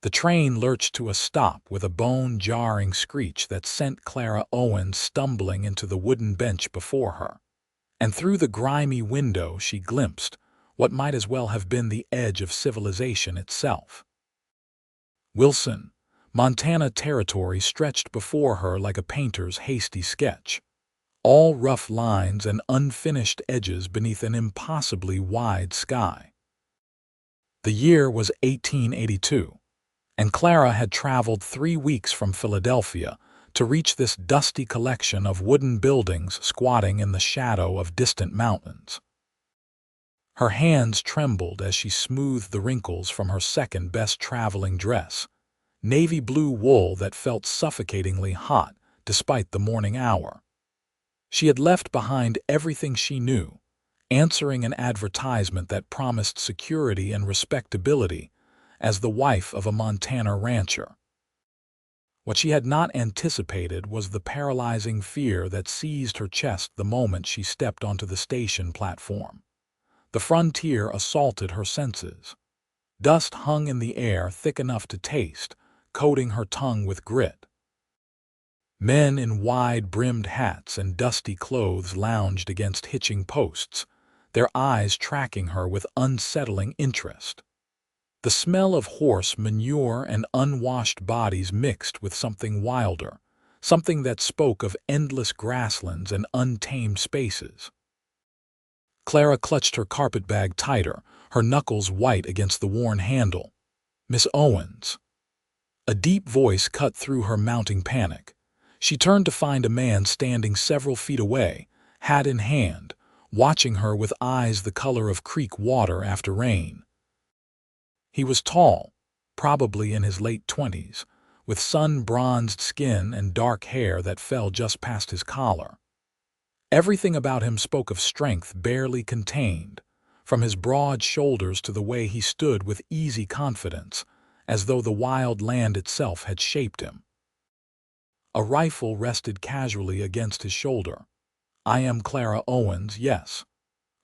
The train lurched to a stop with a bone-jarring screech that sent Clara Owens stumbling into the wooden bench before her. And through the grimy window she glimpsed what might as well have been the edge of civilization itself. Wilson, Montana territory stretched before her like a painter's hasty sketch, all rough lines and unfinished edges beneath an impossibly wide sky. The year was 1882, and Clara had traveled 3 weeks from Philadelphia to reach this dusty collection of wooden buildings squatting in the shadow of distant mountains. Her hands trembled as she smoothed the wrinkles from her second-best traveling dress, navy blue wool that felt suffocatingly hot despite the morning hour. She had left behind everything she knew, answering an advertisement that promised security and respectability as the wife of a Montana rancher. What she had not anticipated was the paralyzing fear that seized her chest the moment she stepped onto the station platform. The frontier assaulted her senses. Dust hung in the air thick enough to taste, coating her tongue with grit. Men in wide-brimmed hats and dusty clothes lounged against hitching posts, their eyes tracking her with unsettling interest. The smell of horse manure and unwashed bodies mixed with something wilder, something that spoke of endless grasslands and untamed spaces. Clara clutched her carpetbag tighter, her knuckles white against the worn handle. "Miss Owens." A deep voice cut through her mounting panic. She turned to find a man standing several feet away, hat in hand, watching her with eyes the color of creek water after rain. He was tall, probably in his late 20s, with sun-bronzed skin and dark hair that fell just past his collar. Everything about him spoke of strength barely contained, from his broad shoulders to the way he stood with easy confidence, as though the wild land itself had shaped him. A rifle rested casually against his shoulder. "I am Clara Owens, yes."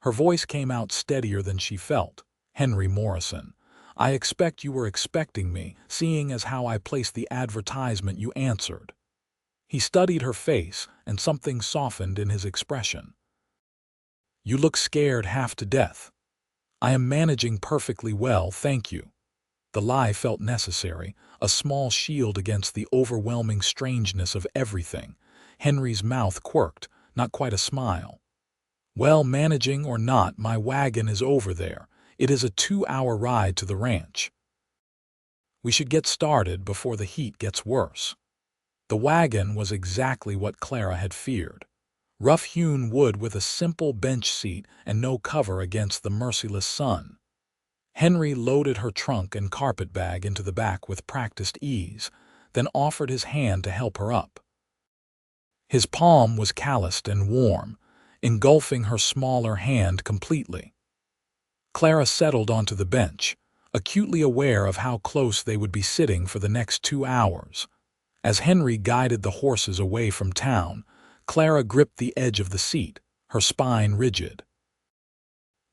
Her voice came out steadier than she felt. "Henry Morrison. I expect you were expecting me, seeing as how I placed the advertisement you answered." He studied her face, and something softened in his expression. "You look scared half to death." "I am managing perfectly well, thank you." The lie felt necessary, a small shield against the overwhelming strangeness of everything. Henry's mouth quirked, not quite a smile. "Well, managing or not, my wagon is over there. It is a 2-hour ride to the ranch. We should get started before the heat gets worse." The wagon was exactly what Clara had feared. Rough-hewn wood with a simple bench seat and no cover against the merciless sun. Henry loaded her trunk and carpetbag into the back with practiced ease, then offered his hand to help her up. His palm was calloused and warm, engulfing her smaller hand completely. Clara settled onto the bench, acutely aware of how close they would be sitting for the next 2 hours. As Henry guided the horses away from town, Clara gripped the edge of the seat, her spine rigid.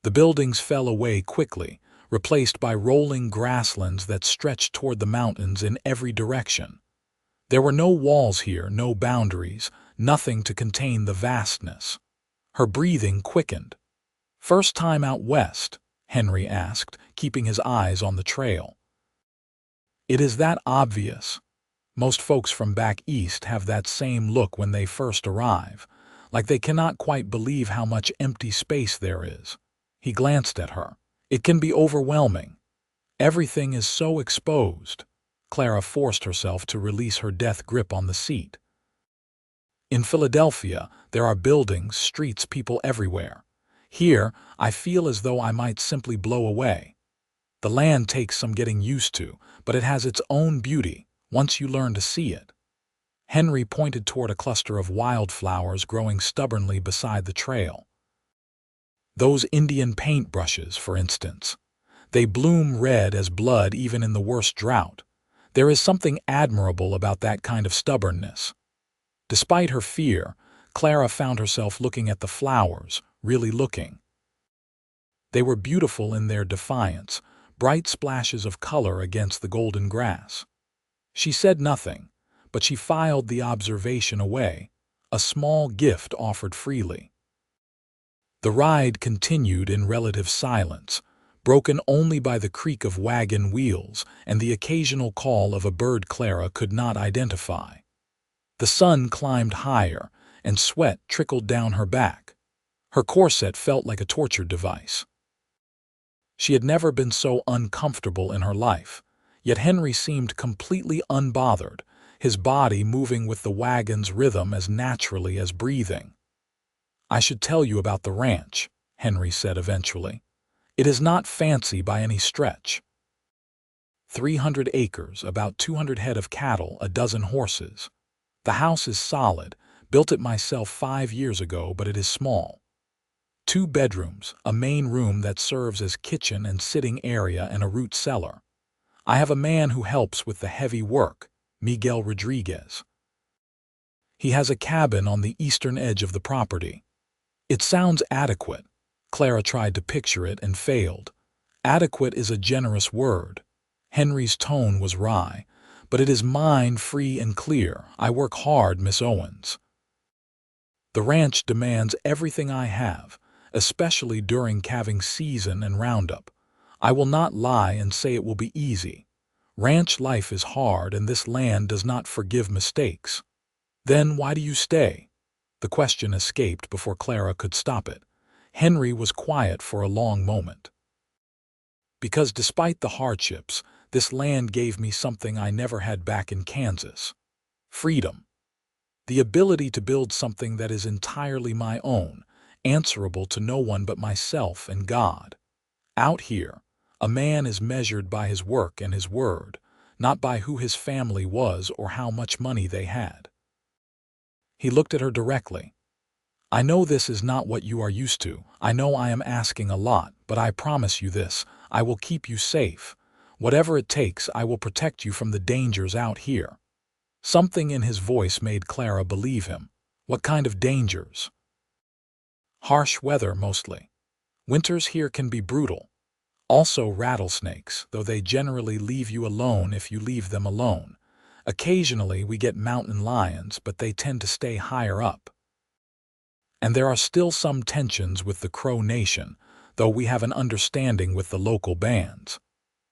The buildings fell away quickly, replaced by rolling grasslands that stretched toward the mountains in every direction. There were no walls here, no boundaries, nothing to contain the vastness. Her breathing quickened. "First time out west?" Henry asked, keeping his eyes on the trail. "It is that obvious. Most folks from back east have that same look when they first arrive, like they cannot quite believe how much empty space there is." He glanced at her. "It can be overwhelming. Everything is so exposed." Clara forced herself to release her death grip on the seat. "In Philadelphia, there are buildings, streets, people everywhere. Here, I feel as though I might simply blow away. The land takes some getting used to, but it has its own beauty once you learn to see it." Henry pointed toward a cluster of wildflowers growing stubbornly beside the trail. "Those Indian paintbrushes, for instance. They bloom red as blood even in the worst drought. There is something admirable about that kind of stubbornness." Despite her fear, Clara found herself looking at the flowers, really looking. They were beautiful in their defiance, bright splashes of color against the golden grass. She said nothing, but she filed the observation away, a small gift offered freely. The ride continued in relative silence, broken only by the creak of wagon wheels and the occasional call of a bird Clara could not identify. The sun climbed higher, and sweat trickled down her back. Her corset felt like a torture device. She had never been so uncomfortable in her life, yet Henry seemed completely unbothered, his body moving with the wagon's rhythm as naturally as breathing. "I should tell you about the ranch," Henry said eventually. "It is not fancy by any stretch. 300 acres, about 200 head of cattle, a dozen horses. The house is solid, built it myself 5 years ago, but it is small. 2 bedrooms, a main room that serves as kitchen and sitting area, and a root cellar. I have a man who helps with the heavy work, Miguel Rodriguez. He has a cabin on the eastern edge of the property." It sounds adequate. Clara tried to picture it and failed. Adequate is a generous word. Henry's tone was wry. "But it is mine, free and clear. I work hard, Miss Owens. The ranch demands everything I have, especially during calving season and roundup. I will not lie and say it will be easy. Ranch life is hard, and this land does not forgive mistakes." "Then why do you stay?" The question escaped before Clara could stop it. Henry was quiet for a long moment. "Because despite the hardships, this land gave me something I never had back in Kansas. Freedom. The ability to build something that is entirely my own, answerable to no one but myself and God. Out here, a man is measured by his work and his word, not by who his family was or how much money they had." He looked at her directly. "I know this is not what you are used to. I know I am asking a lot, but I promise you this, I will keep you safe. Whatever it takes, I will protect you from the dangers out here." Something in his voice made Clara believe him. "What kind of dangers?" "Harsh weather, mostly. Winters here can be brutal. Also rattlesnakes, though they generally leave you alone if you leave them alone. Occasionally we get mountain lions, but they tend to stay higher up. And there are still some tensions with the Crow Nation, though we have an understanding with the local bands."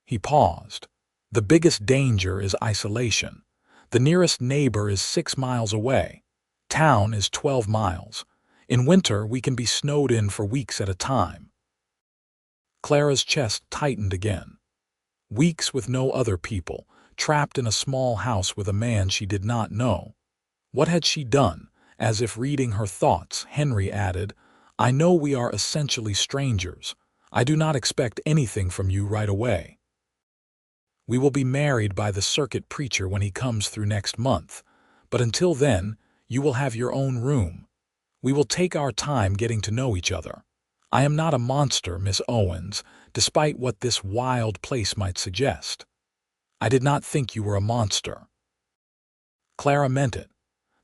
He paused. "The biggest danger is isolation. The nearest neighbor is 6 miles away. Town is 12 miles. In winter, we can be snowed in for weeks at a time." Clara's chest tightened again. Weeks with no other people, trapped in a small house with a man she did not know. What had she done? As if reading her thoughts, Henry added, "I know we are essentially strangers. I do not expect anything from you right away. We will be married by the circuit preacher when he comes through next month, but until then, you will have your own room. We will take our time getting to know each other. I am not a monster, Miss Owens, despite what this wild place might suggest. I did not think you were a monster." Clara meant it.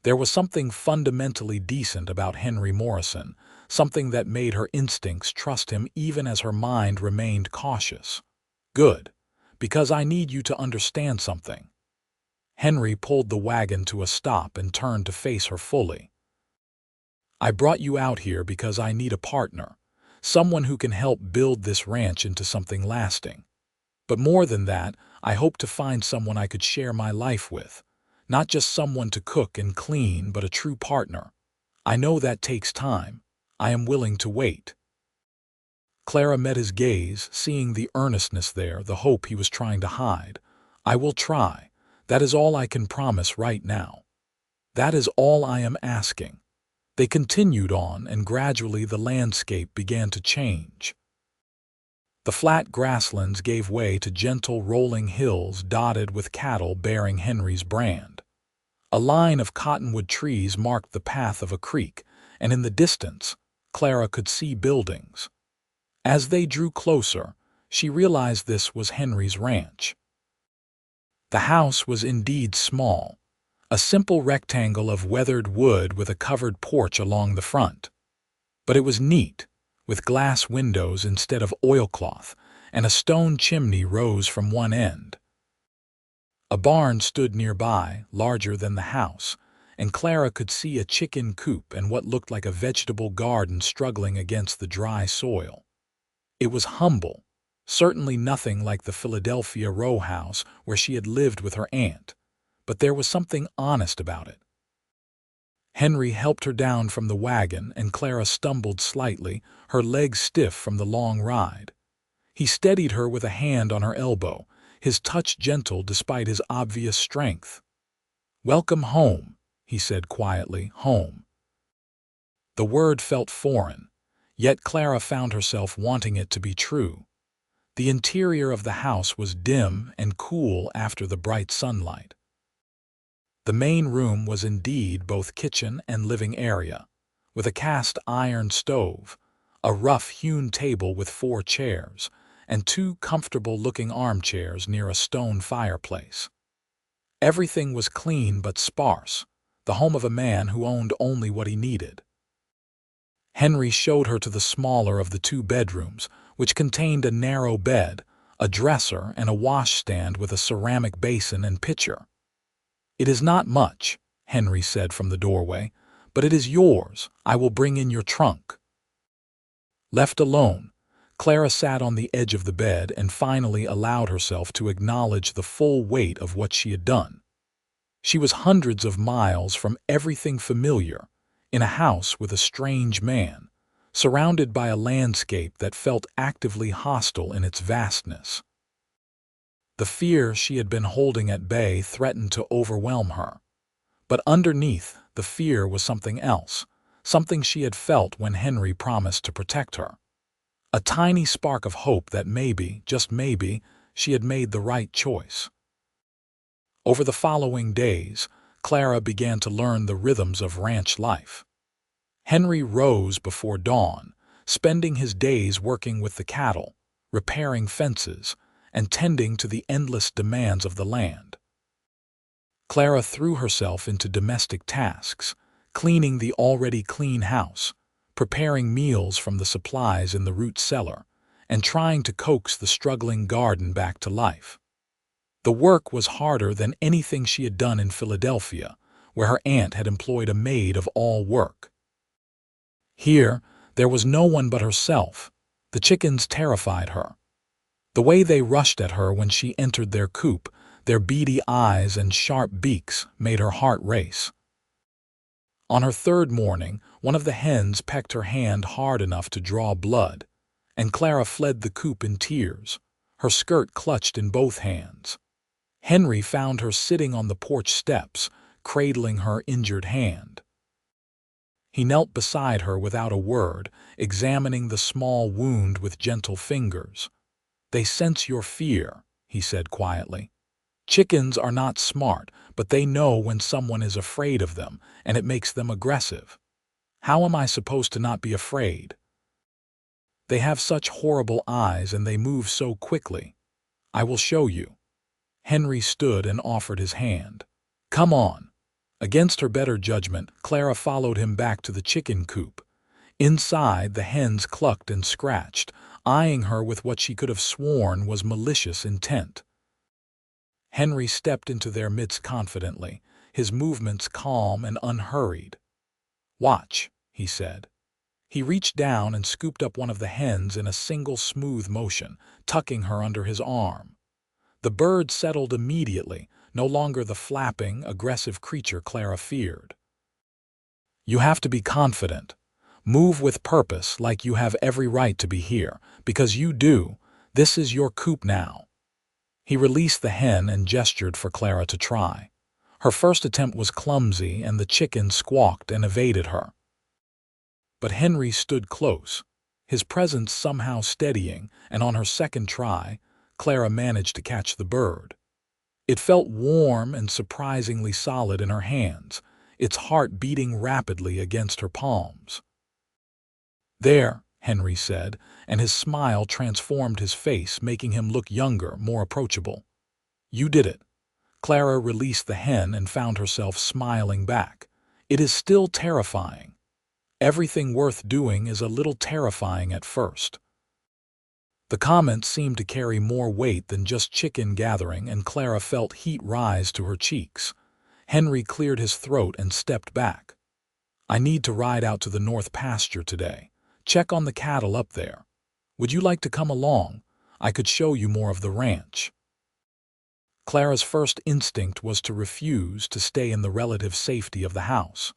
There was something fundamentally decent about Henry Morrison, something that made her instincts trust him even as her mind remained cautious. "Good, because I need you to understand something." Henry pulled the wagon to a stop and turned to face her fully. "I brought you out here because I need a partner, someone who can help build this ranch into something lasting. But more than that, I hope to find someone I could share my life with. Not just someone to cook and clean, but a true partner. I know that takes time. I am willing to wait." Clara met his gaze, seeing the earnestness there, the hope he was trying to hide. "I will try. That is all I can promise right now. That is all I am asking." They continued on, and gradually the landscape began to change. The flat grasslands gave way to gentle rolling hills dotted with cattle bearing Henry's brand. A line of cottonwood trees marked the path of a creek, and in the distance, Clara could see buildings. As they drew closer, she realized this was Henry's ranch. The house was indeed small, a simple rectangle of weathered wood with a covered porch along the front. But it was neat, with glass windows instead of oilcloth, and a stone chimney rose from one end. A barn stood nearby, larger than the house, and Clara could see a chicken coop and what looked like a vegetable garden struggling against the dry soil. It was humble, certainly nothing like the Philadelphia row house where she had lived with her aunt, but there was something honest about it. Henry helped her down from the wagon, and Clara stumbled slightly, her legs stiff from the long ride. He steadied her with a hand on her elbow, his touch gentle despite his obvious strength. "Welcome home," he said quietly, "home." The word felt foreign, yet Clara found herself wanting it to be true. The interior of the house was dim and cool after the bright sunlight. The main room was indeed both kitchen and living area, with a cast iron stove, a rough-hewn table with 4 chairs, and 2 comfortable-looking armchairs near a stone fireplace. Everything was clean but sparse, the home of a man who owned only what he needed. Henry showed her to the smaller of the 2 bedrooms, which contained a narrow bed, a dresser, and a washstand with a ceramic basin and pitcher. "It is not much," Henry said from the doorway, "but it is yours. I will bring in your trunk." Left alone, Clara sat on the edge of the bed and finally allowed herself to acknowledge the full weight of what she had done. She was hundreds of miles from everything familiar, in a house with a strange man, surrounded by a landscape that felt actively hostile in its vastness. The fear she had been holding at bay threatened to overwhelm her. But underneath the fear was something else, something she had felt when Henry promised to protect her. A tiny spark of hope that maybe, just maybe, she had made the right choice. Over the following days, Clara began to learn the rhythms of ranch life. Henry rose before dawn, spending his days working with the cattle, repairing fences, and tending to the endless demands of the land. Clara threw herself into domestic tasks, cleaning the already clean house, preparing meals from the supplies in the root cellar, and trying to coax the struggling garden back to life. The work was harder than anything she had done in Philadelphia, where her aunt had employed a maid of all work. Here, there was no one but herself. The chickens terrified her. The way they rushed at her when she entered their coop, their beady eyes and sharp beaks, made her heart race. On her 3rd morning, one of the hens pecked her hand hard enough to draw blood, and Clara fled the coop in tears, her skirt clutched in both hands. Henry found her sitting on the porch steps, cradling her injured hand. He knelt beside her without a word, examining the small wound with gentle fingers. "They sense your fear," he said quietly. "Chickens are not smart, but they know when someone is afraid of them, and it makes them aggressive. How am I supposed to not be afraid? They have such horrible eyes and they move so quickly. I will show you." Henry stood and offered his hand. "Come on." Against her better judgment, Clara followed him back to the chicken coop. Inside, the hens clucked and scratched, eyeing her with what she could have sworn was malicious intent. Henry stepped into their midst confidently, his movements calm and unhurried. "Watch," he said. He reached down and scooped up one of the hens in a single smooth motion, tucking her under his arm. The bird settled immediately, no longer the flapping, aggressive creature Clara feared. "You have to be confident. Move with purpose, like you have every right to be here, because you do. This is your coop now." He released the hen and gestured for Clara to try. Her first attempt was clumsy, and the chicken squawked and evaded her. But Henry stood close, his presence somehow steadying, and on her second try, Clara managed to catch the bird. It felt warm and surprisingly solid in her hands, its heart beating rapidly against her palms. "There," Henry said, and his smile transformed his face, making him look younger, more approachable. "You did it." Clara released the hen and found herself smiling back. "It is still terrifying. Everything worth doing is a little terrifying at first." The comment seemed to carry more weight than just chicken gathering, and Clara felt heat rise to her cheeks. Henry cleared his throat and stepped back. "I need to ride out to the north pasture today. Check on the cattle up there. Would you like to come along? I could show you more of the ranch." Clara's first instinct was to refuse, to stay in the relative safety of the house.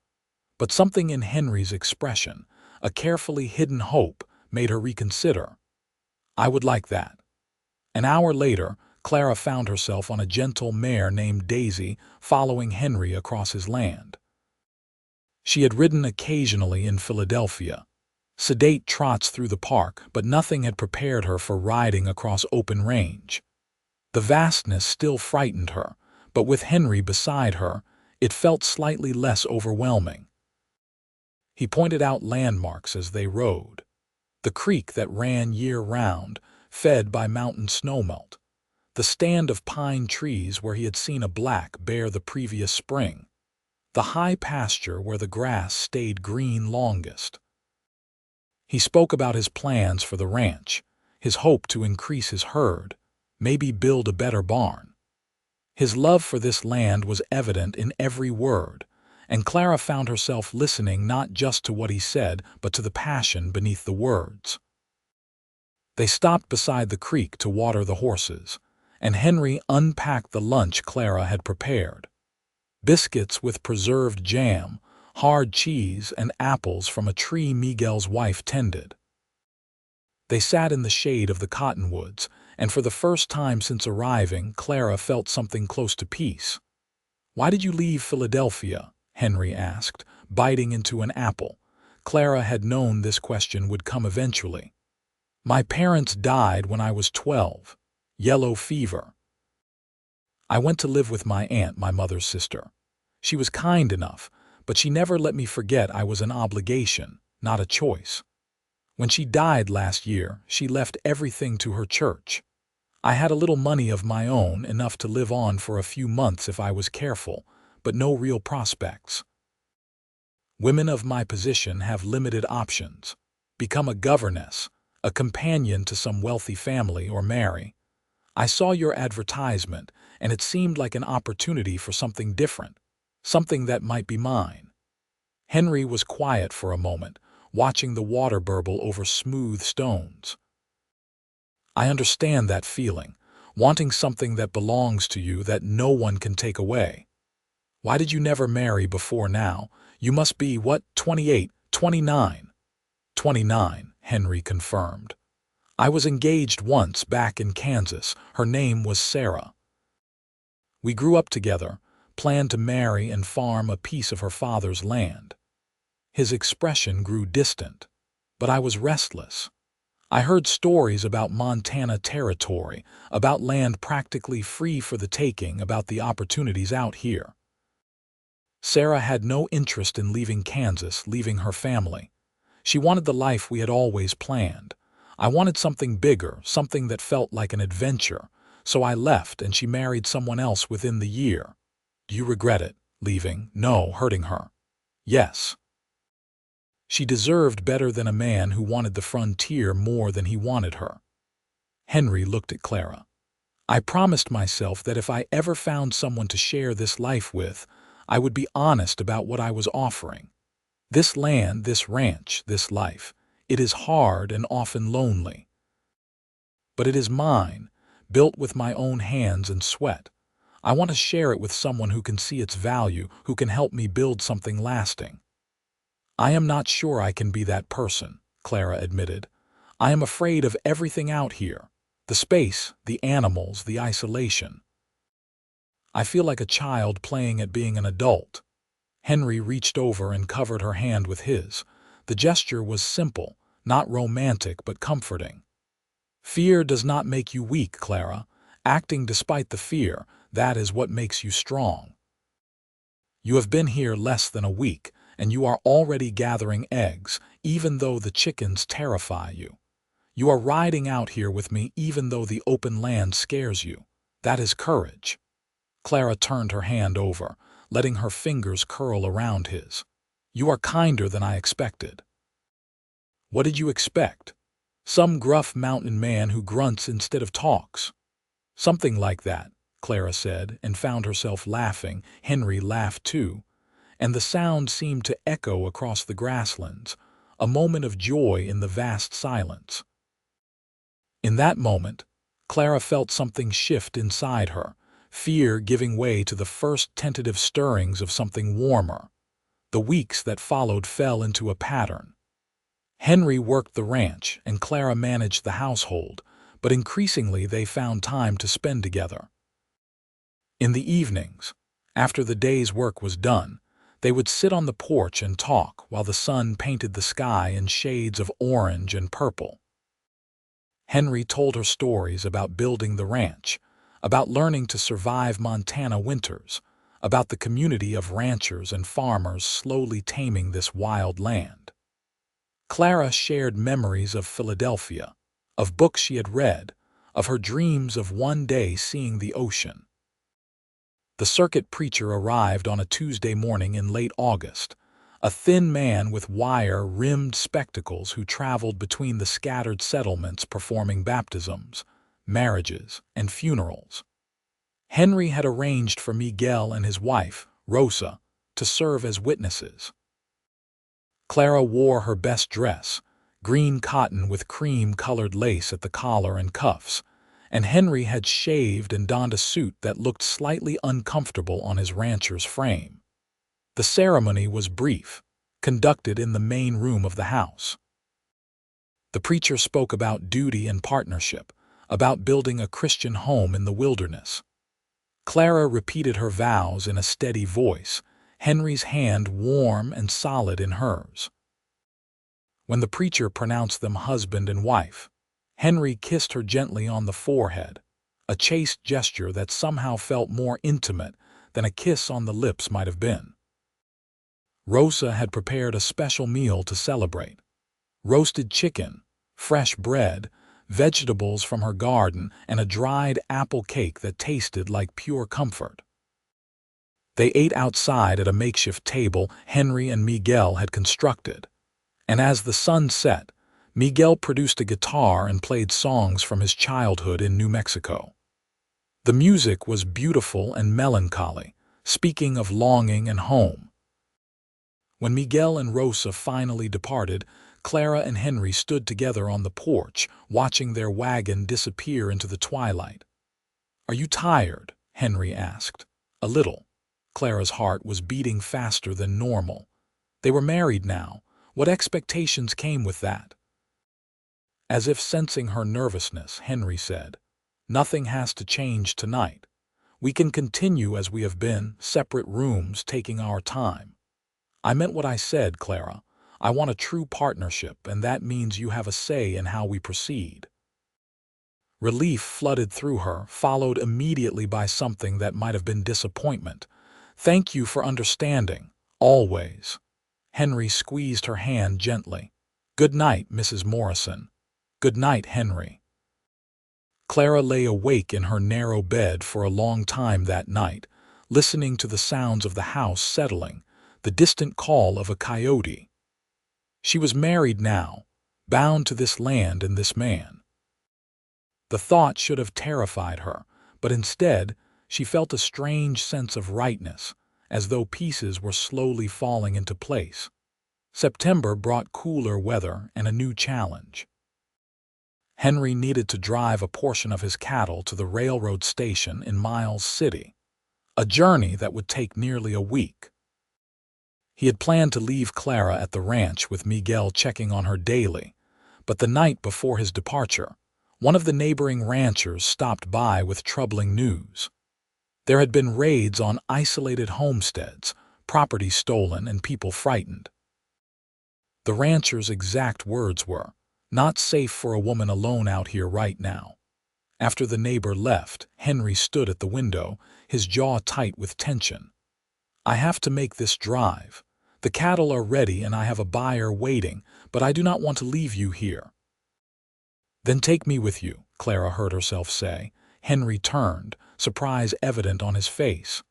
But something in Henry's expression, a carefully hidden hope, made her reconsider. "I would like that." An hour later, Clara found herself on a gentle mare named Daisy, following Henry across his land. She had ridden occasionally in Philadelphia, sedate trots through the park, but nothing had prepared her for riding across open range. The vastness still frightened her, but with Henry beside her, it felt slightly less overwhelming. He pointed out landmarks as they rode. The creek that ran year-round, fed by mountain snowmelt. The stand of pine trees where he had seen a black bear the previous spring. The high pasture where the grass stayed green longest. He spoke about his plans for the ranch, his hope to increase his herd, maybe build a better barn. His love for this land was evident in every word, and Clara found herself listening not just to what he said, but to the passion beneath the words. They stopped beside the creek to water the horses, and Henry unpacked the lunch Clara had prepared. Biscuits with preserved jam, hard cheese, and apples from a tree Miguel's wife tended. They sat in the shade of the cottonwoods, and for the first time since arriving, Clara felt something close to peace. "Why did you leave Philadelphia?" Henry asked, biting into an apple. Clara had known this question would come eventually. "My parents died when I was 12. Yellow fever. I went to live with my aunt, my mother's sister. She was kind enough, but she never let me forget I was an obligation, not a choice. When she died last year, she left everything to her church. I had a little money of my own, enough to live on for a few months if I was careful, but no real prospects. Women of my position have limited options. Become a governess, a companion to some wealthy family, or marry. I saw your advertisement, and it seemed like an opportunity for something different, something that might be mine." Henry was quiet for a moment, watching the water burble over smooth stones. "I understand that feeling, wanting something that belongs to you that no one can take away. Why did you never marry before now? You must be, what, 28, 29? 29, Henry confirmed. "I was engaged once back in Kansas. Her name was Sarah. We grew up together, planned to marry and farm a piece of her father's land." His expression grew distant, but I was restless. I heard stories about Montana Territory, about land practically free for the taking, about the opportunities out here. Sarah had no interest in leaving Kansas, leaving her family. She wanted the life we had always planned. I wanted something bigger, something that felt like an adventure, so I left and she married someone else within the year. Do you regret it, leaving? No, hurting her. Yes. She deserved better than a man who wanted the frontier more than he wanted her. Henry looked at Clara. I promised myself that if I ever found someone to share this life with, I would be honest about what I was offering. This land, this ranch, this life, it is hard and often lonely. But it is mine, built with my own hands and sweat. I want to share it with someone who can see its value, who can help me build something lasting. I am not sure I can be that person, Clara admitted. I am afraid of everything out here. The space, the animals, the isolation. I feel like a child playing at being an adult. Henry reached over and covered her hand with his. The gesture was simple, not romantic but comforting. Fear does not make you weak, Clara. Acting despite the fear, that is what makes you strong. You have been here less than a week, and you are already gathering eggs, even though the chickens terrify you. You are riding out here with me even though the open land scares you. That is courage. Clara turned her hand over, letting her fingers curl around his. You are kinder than I expected. What did you expect? Some gruff mountain man who grunts instead of talks. Something like that, Clara said, and found herself laughing. Henry laughed too, and the sound seemed to echo across the grasslands, a moment of joy in the vast silence. In that moment, Clara felt something shift inside her, fear giving way to the first tentative stirrings of something warmer. The weeks that followed fell into a pattern. Henry worked the ranch and Clara managed the household, but increasingly they found time to spend together. In the evenings, after the day's work was done, they would sit on the porch and talk while the sun painted the sky in shades of orange and purple. Henry told her stories about building the ranch, about learning to survive Montana winters, about the community of ranchers and farmers slowly taming this wild land. Clara shared memories of Philadelphia, of books she had read, of her dreams of one day seeing the ocean. The circuit preacher arrived on a Tuesday morning in late August, a thin man with wire-rimmed spectacles who traveled between the scattered settlements performing baptisms, marriages, and funerals. Henry had arranged for Miguel and his wife, Rosa, to serve as witnesses. Clara wore her best dress, green cotton with cream-colored lace at the collar and cuffs, and Henry had shaved and donned a suit that looked slightly uncomfortable on his rancher's frame. The ceremony was brief, conducted in the main room of the house. The preacher spoke about duty and partnership, about building a Christian home in the wilderness. Clara repeated her vows in a steady voice, Henry's hand warm and solid in hers. When the preacher pronounced them husband and wife, Henry kissed her gently on the forehead, a chaste gesture that somehow felt more intimate than a kiss on the lips might have been. Rosa had prepared a special meal to celebrate. Roasted chicken, fresh bread, vegetables from her garden, and a dried apple cake that tasted like pure comfort. They ate outside at a makeshift table Henry and Miguel had constructed, and as the sun set, Miguel produced a guitar and played songs from his childhood in New Mexico. The music was beautiful and melancholy, speaking of longing and home. When Miguel and Rosa finally departed, Clara and Henry stood together on the porch, watching their wagon disappear into the twilight. "Are you tired?" Henry asked. "A little." Clara's heart was beating faster than normal. They were married now. What expectations came with that? As if sensing her nervousness, Henry said, "Nothing has to change tonight. We can continue as we have been, separate rooms, taking our time." "I meant what I said, Clara. I want a true partnership, and that means you have a say in how we proceed." Relief flooded through her, followed immediately by something that might have been disappointment. "Thank you for understanding, always." Henry squeezed her hand gently. "Good night, Mrs. Morrison." "Good night, Henry." Clara lay awake in her narrow bed for a long time that night, listening to the sounds of the house settling, the distant call of a coyote. She was married now, bound to this land and this man. The thought should have terrified her, but instead, she felt a strange sense of rightness, as though pieces were slowly falling into place. September brought cooler weather and a new challenge. Henry needed to drive a portion of his cattle to the railroad station in Miles City, a journey that would take nearly a week. He had planned to leave Clara at the ranch with Miguel checking on her daily, but the night before his departure, one of the neighboring ranchers stopped by with troubling news. There had been raids on isolated homesteads, property stolen, and people frightened. The rancher's exact words were, "Not safe for a woman alone out here right now." After the neighbor left, Henry stood at the window, his jaw tight with tension. "I have to make this drive. The cattle are ready and I have a buyer waiting, but I do not want to leave you here." "Then take me with you," Clara heard herself say. Henry turned, surprise evident on his face.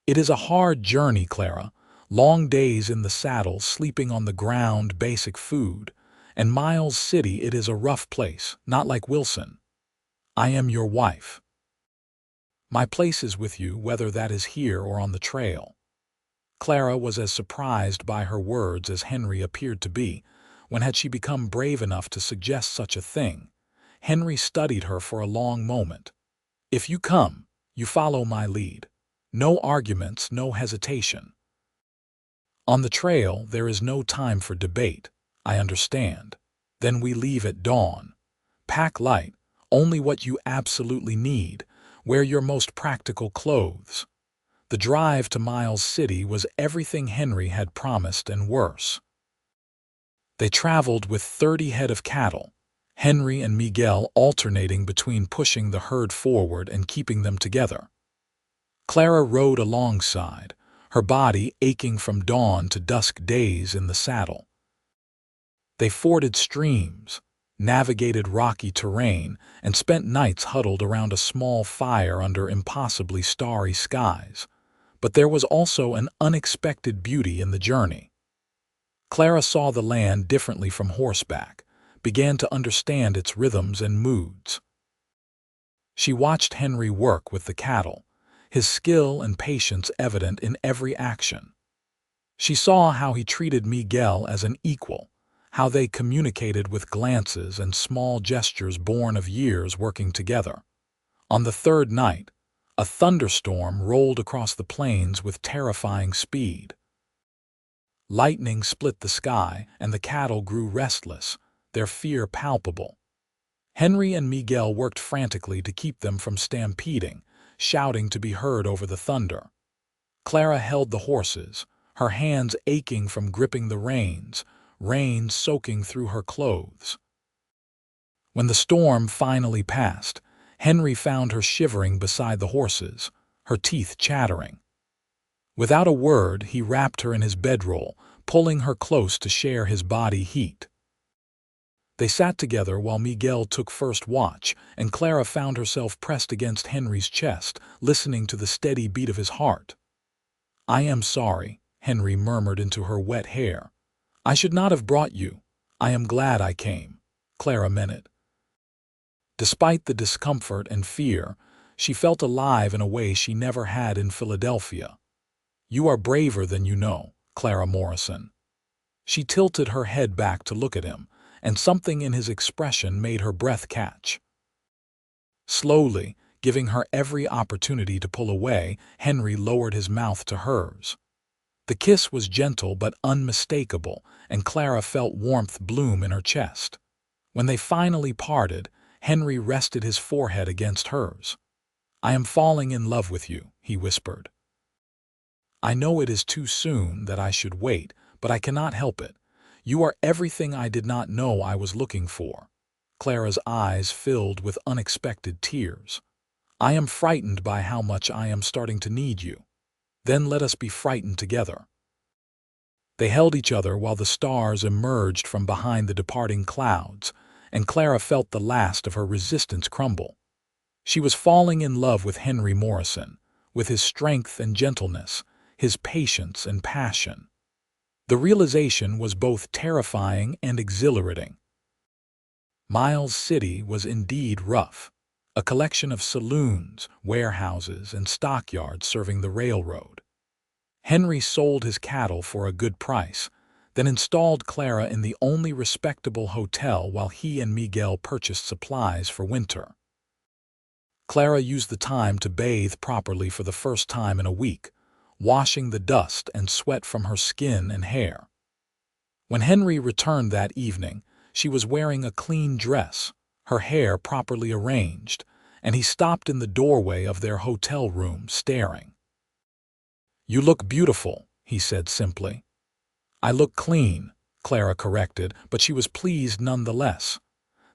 "It is a hard journey, Clara. Long days in the saddle, sleeping on the ground, basic food, and Miles City it is a rough place, not like Wilson. I am your wife. My place is with you, whether that is here or on the trail." Clara was as surprised by her words as Henry appeared to be. When had she become brave enough to suggest such a thing? Henry studied her for a long moment. "If you come, you follow my lead. No arguments, no hesitation. On the trail, there is no time for debate. I understand. Then we leave at dawn. Pack light, only what you absolutely need. Wear your most practical clothes." The drive to Miles City was everything Henry had promised and worse. They traveled with 30 head of cattle, Henry and Miguel alternating between pushing the herd forward and keeping them together. Clara rode alongside, her body aching from dawn to dusk days in the saddle. They forded streams, navigated rocky terrain, and spent nights huddled around a small fire under impossibly starry skies. But there was also an unexpected beauty in the journey. Clara saw the land differently from horseback, began to understand its rhythms and moods. She watched Henry work with the cattle, his skill and patience evident in every action. She saw how he treated Miguel as an equal, how they communicated with glances and small gestures born of years working together. On the third night, a thunderstorm rolled across the plains with terrifying speed. Lightning split the sky, and the cattle grew restless, their fear palpable. Henry and Miguel worked frantically to keep them from stampeding, shouting to be heard over the thunder. Clara held the horses, her hands aching from gripping the reins, rain soaking through her clothes. When the storm finally passed, Henry found her shivering beside the horses, her teeth chattering. Without a word, he wrapped her in his bedroll, pulling her close to share his body heat. They sat together while Miguel took first watch, and Clara found herself pressed against Henry's chest, listening to the steady beat of his heart. "I am sorry," Henry murmured into her wet hair. "I should not have brought you. I am glad I came," Clara meant it. Despite the discomfort and fear, she felt alive in a way she never had in Philadelphia. "You are braver than you know, Clara Morrison." She tilted her head back to look at him, and something in his expression made her breath catch. Slowly, giving her every opportunity to pull away, Henry lowered his mouth to hers. The kiss was gentle but unmistakable, and Clara felt warmth bloom in her chest. When they finally parted, Henry rested his forehead against hers. "I am falling in love with you," he whispered. "I know it is too soon, that I should wait, but I cannot help it. You are everything I did not know I was looking for." Clara's eyes filled with unexpected tears. "I am frightened by how much I am starting to need you. Then let us be frightened together." They held each other while the stars emerged from behind the departing clouds, and Clara felt the last of her resistance crumble. She was falling in love with Henry Morrison, with his strength and gentleness, his patience and passion. The realization was both terrifying and exhilarating. Miles City was indeed rough, a collection of saloons, warehouses, and stockyards serving the railroad. Henry sold his cattle for a good price, then installed Clara in the only respectable hotel while he and Miguel purchased supplies for winter. Clara used the time to bathe properly for the first time in a week, washing the dust and sweat from her skin and hair. When Henry returned that evening, she was wearing a clean dress, her hair properly arranged, and he stopped in the doorway of their hotel room, staring. "You look beautiful," he said simply. "I look clean," Clara corrected, but she was pleased nonetheless.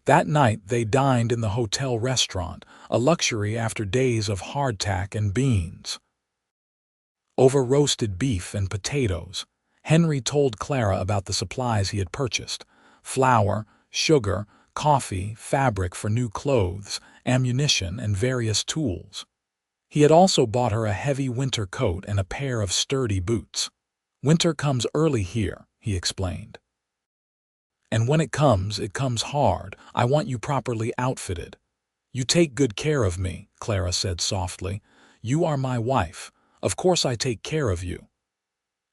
That night they dined in the hotel restaurant, a luxury after days of hardtack and beans. Over roasted beef and potatoes, Henry told Clara about the supplies he had purchased: flour, sugar, coffee, fabric for new clothes, ammunition, and various tools. He had also bought her a heavy winter coat and a pair of sturdy boots. "Winter comes early here," he explained. And when it comes hard. I want you properly outfitted. You take good care of me, Clara said softly. You are my wife. Of course I take care of you.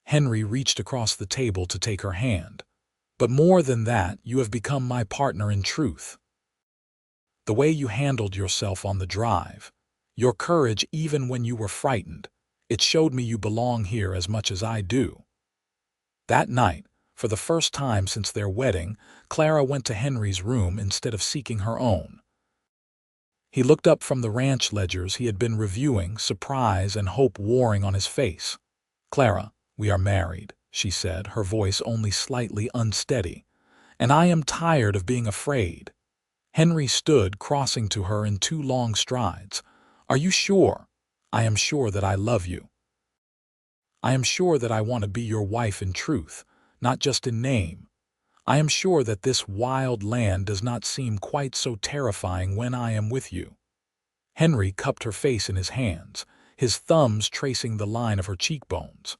Henry reached across the table to take her hand. But more than that, you have become my partner in truth. The way you handled yourself on the drive, your courage even when you were frightened, it showed me you belong here as much as I do. That night, for the first time since their wedding, Clara went to Henry's room instead of seeking her own. He looked up from the ranch ledgers he had been reviewing, surprise and hope warring on his face. "Clara, we are married," she said, her voice only slightly unsteady. "And I am tired of being afraid." Henry stood, crossing to her in 2 long strides. "Are you sure?" "I am sure that I love you. I am sure that I want to be your wife in truth, not just in name. I am sure that this wild land does not seem quite so terrifying when I am with you." Henry cupped her face in his hands, his thumbs tracing the line of her cheekbones.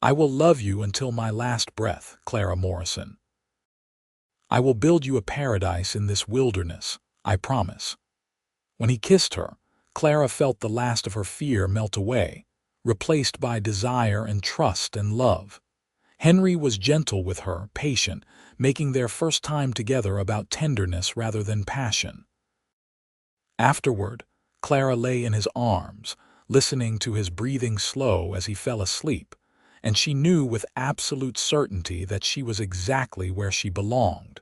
"I will love you until my last breath, Clara Morrison. I will build you a paradise in this wilderness, I promise." When he kissed her, Clara felt the last of her fear melt away, replaced by desire and trust and love. Henry was gentle with her, patient, making their first time together about tenderness rather than passion. Afterward, Clara lay in his arms, listening to his breathing slow as he fell asleep, and she knew with absolute certainty that she was exactly where she belonged.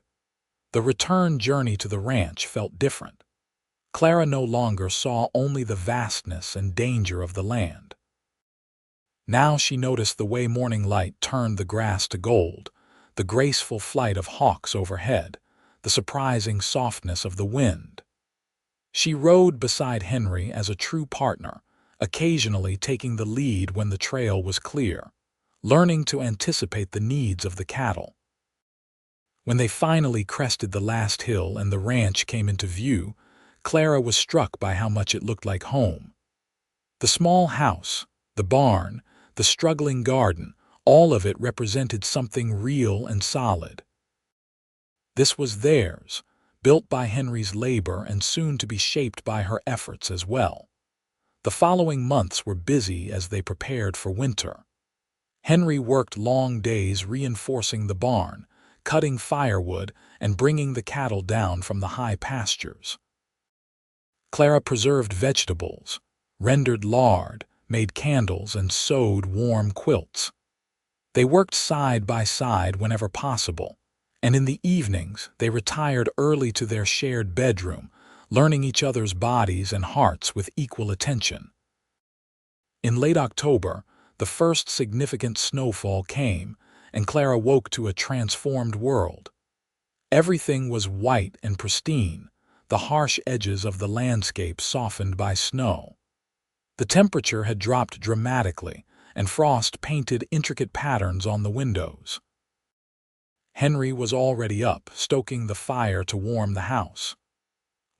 The return journey to the ranch felt different. Clara no longer saw only the vastness and danger of the land. Now she noticed the way morning light turned the grass to gold, the graceful flight of hawks overhead, the surprising softness of the wind. She rode beside Henry as a true partner, occasionally taking the lead when the trail was clear, learning to anticipate the needs of the cattle. When they finally crested the last hill and the ranch came into view, Clara was struck by how much it looked like home. The small house, the barn, the struggling garden, all of it represented something real and solid. This was theirs, built by Henry's labor and soon to be shaped by her efforts as well. The following months were busy as they prepared for winter. Henry worked long days reinforcing the barn, cutting firewood, and bringing the cattle down from the high pastures. Clara preserved vegetables, rendered lard, made candles, and sewed warm quilts. They worked side by side whenever possible, and in the evenings they retired early to their shared bedroom, learning each other's bodies and hearts with equal attention. In late October, the first significant snowfall came, and Clara woke to a transformed world. Everything was white and pristine, the harsh edges of the landscape softened by snow. The temperature had dropped dramatically, and frost painted intricate patterns on the windows. Henry was already up, stoking the fire to warm the house.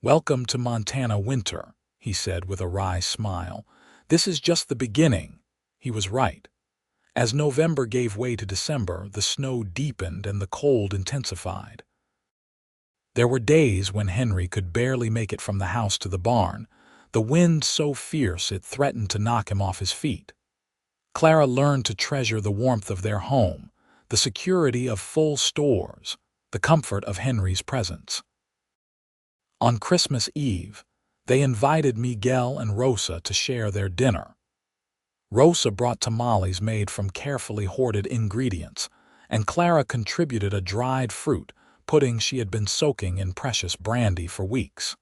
"Welcome to Montana winter," he said with a wry smile. "This is just the beginning." He was right. As November gave way to December, the snow deepened and the cold intensified. There were days when Henry could barely make it from the house to the barn, the wind so fierce it threatened to knock him off his feet. Clara learned to treasure the warmth of their home, the security of full stores, the comfort of Henry's presence. On Christmas Eve, they invited Miguel and Rosa to share their dinner. Rosa brought tamales made from carefully hoarded ingredients, and Clara contributed a dried fruit pudding she had been soaking in precious brandy for weeks.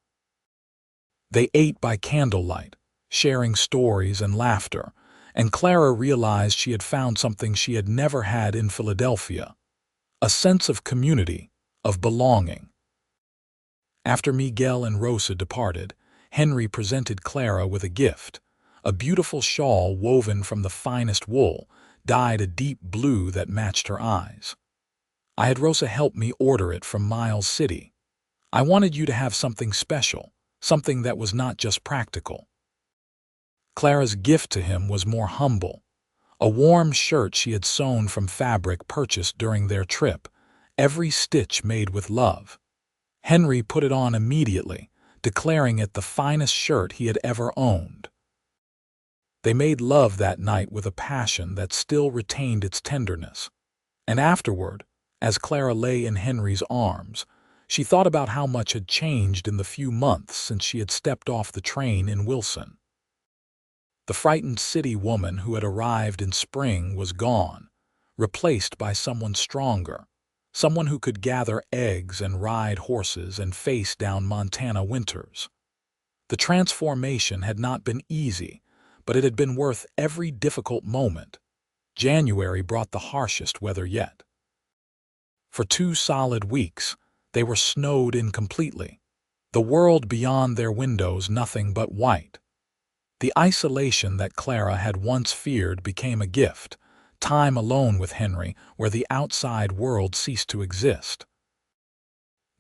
They ate by candlelight, sharing stories and laughter, and Clara realized she had found something she had never had in Philadelphia: a sense of community, of belonging. After Miguel and Rosa departed, Henry presented Clara with a gift, a beautiful shawl woven from the finest wool, dyed a deep blue that matched her eyes. "I had Rosa help me order it from Miles City. I wanted you to have something special, something that was not just practical." Clara's gift to him was more humble, a warm shirt she had sewn from fabric purchased during their trip, every stitch made with love. Henry put it on immediately, declaring it the finest shirt he had ever owned. They made love that night with a passion that still retained its tenderness. And afterward, as Clara lay in Henry's arms, she thought about how much had changed in the few months since she had stepped off the train in Wilson. The frightened city woman who had arrived in spring was gone, replaced by someone stronger, someone who could gather eggs and ride horses and face down Montana winters. The transformation had not been easy, but it had been worth every difficult moment. January brought the harshest weather yet. For 2 solid weeks, they were snowed in completely. The world beyond their windows nothing but white. The isolation that Clara had once feared became a gift, time alone with Henry where the outside world ceased to exist.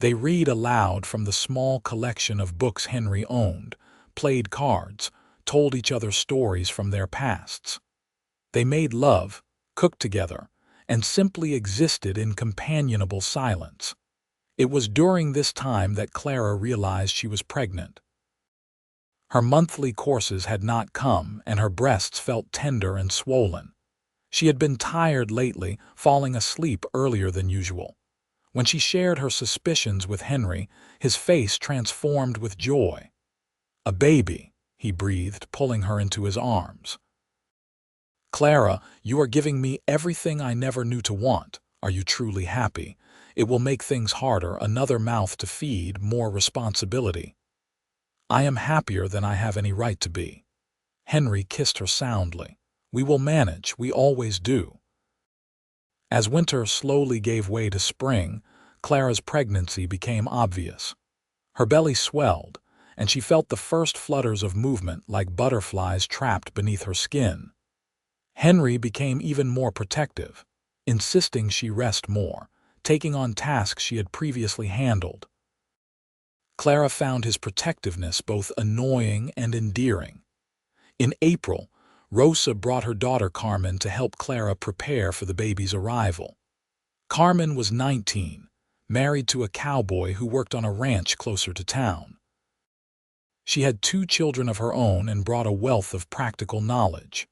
They read aloud from the small collection of books Henry owned, played cards, told each other stories from their pasts. They made love, cooked together, and simply existed in companionable silence. It was during this time that Clara realized she was pregnant. Her monthly courses had not come, and her breasts felt tender and swollen. She had been tired lately, falling asleep earlier than usual. When she shared her suspicions with Henry, his face transformed with joy. "A baby," he breathed, pulling her into his arms. "Clara, you are giving me everything I never knew to want. Are you truly happy? It will make things harder, another mouth to feed, more responsibility." "I am happier than I have any right to be." Henry kissed her soundly. "We will manage, we always do." As winter slowly gave way to spring, Clara's pregnancy became obvious. Her belly swelled, and she felt the first flutters of movement like butterflies trapped beneath her skin. Henry became even more protective, insisting she rest more, taking on tasks she had previously handled. Clara found his protectiveness both annoying and endearing. In April, Rosa brought her daughter Carmen to help Clara prepare for the baby's arrival. Carmen was 19, married to a cowboy who worked on a ranch closer to town. She had 2 children of her own and brought a wealth of practical knowledge.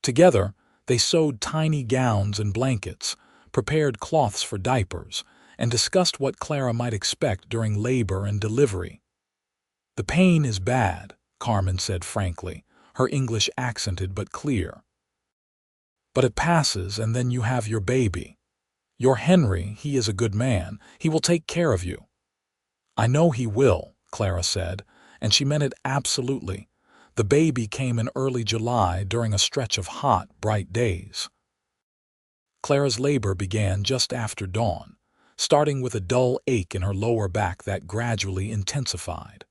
Together, they sewed tiny gowns and blankets, prepared cloths for diapers, and discussed what Clara might expect during labor and delivery. "The pain is bad," Carmen said frankly, her English accented but clear. "But it passes, and then you have your baby. Your Henry, he is a good man. He will take care of you." "I know he will," Clara said, and she meant it absolutely. The baby came in early July during a stretch of hot, bright days. Clara's labor began just after dawn, starting with a dull ache in her lower back that gradually intensified.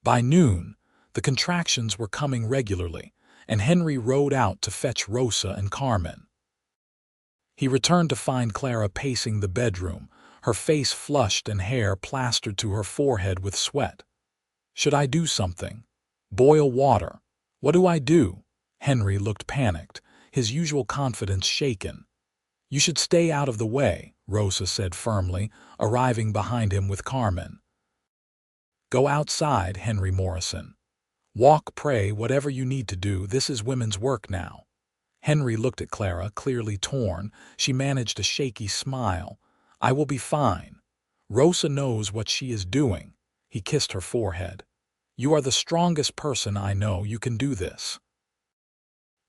By noon, the contractions were coming regularly, and Henry rode out to fetch Rosa and Carmen. He returned to find Clara pacing the bedroom, her face flushed and hair plastered to her forehead with sweat. "Should I do something? Boil water? What do I do?" Henry looked panicked, his usual confidence shaken. "You should stay out of the way," Rosa said firmly, arriving behind him with Carmen. "Go outside, Henry Morrison. Walk, pray, whatever you need to do. This is women's work now." Henry looked at Clara, clearly torn. She managed a shaky smile. "I will be fine. Rosa knows what she is doing." He kissed her forehead. "You are the strongest person I know. You can do this."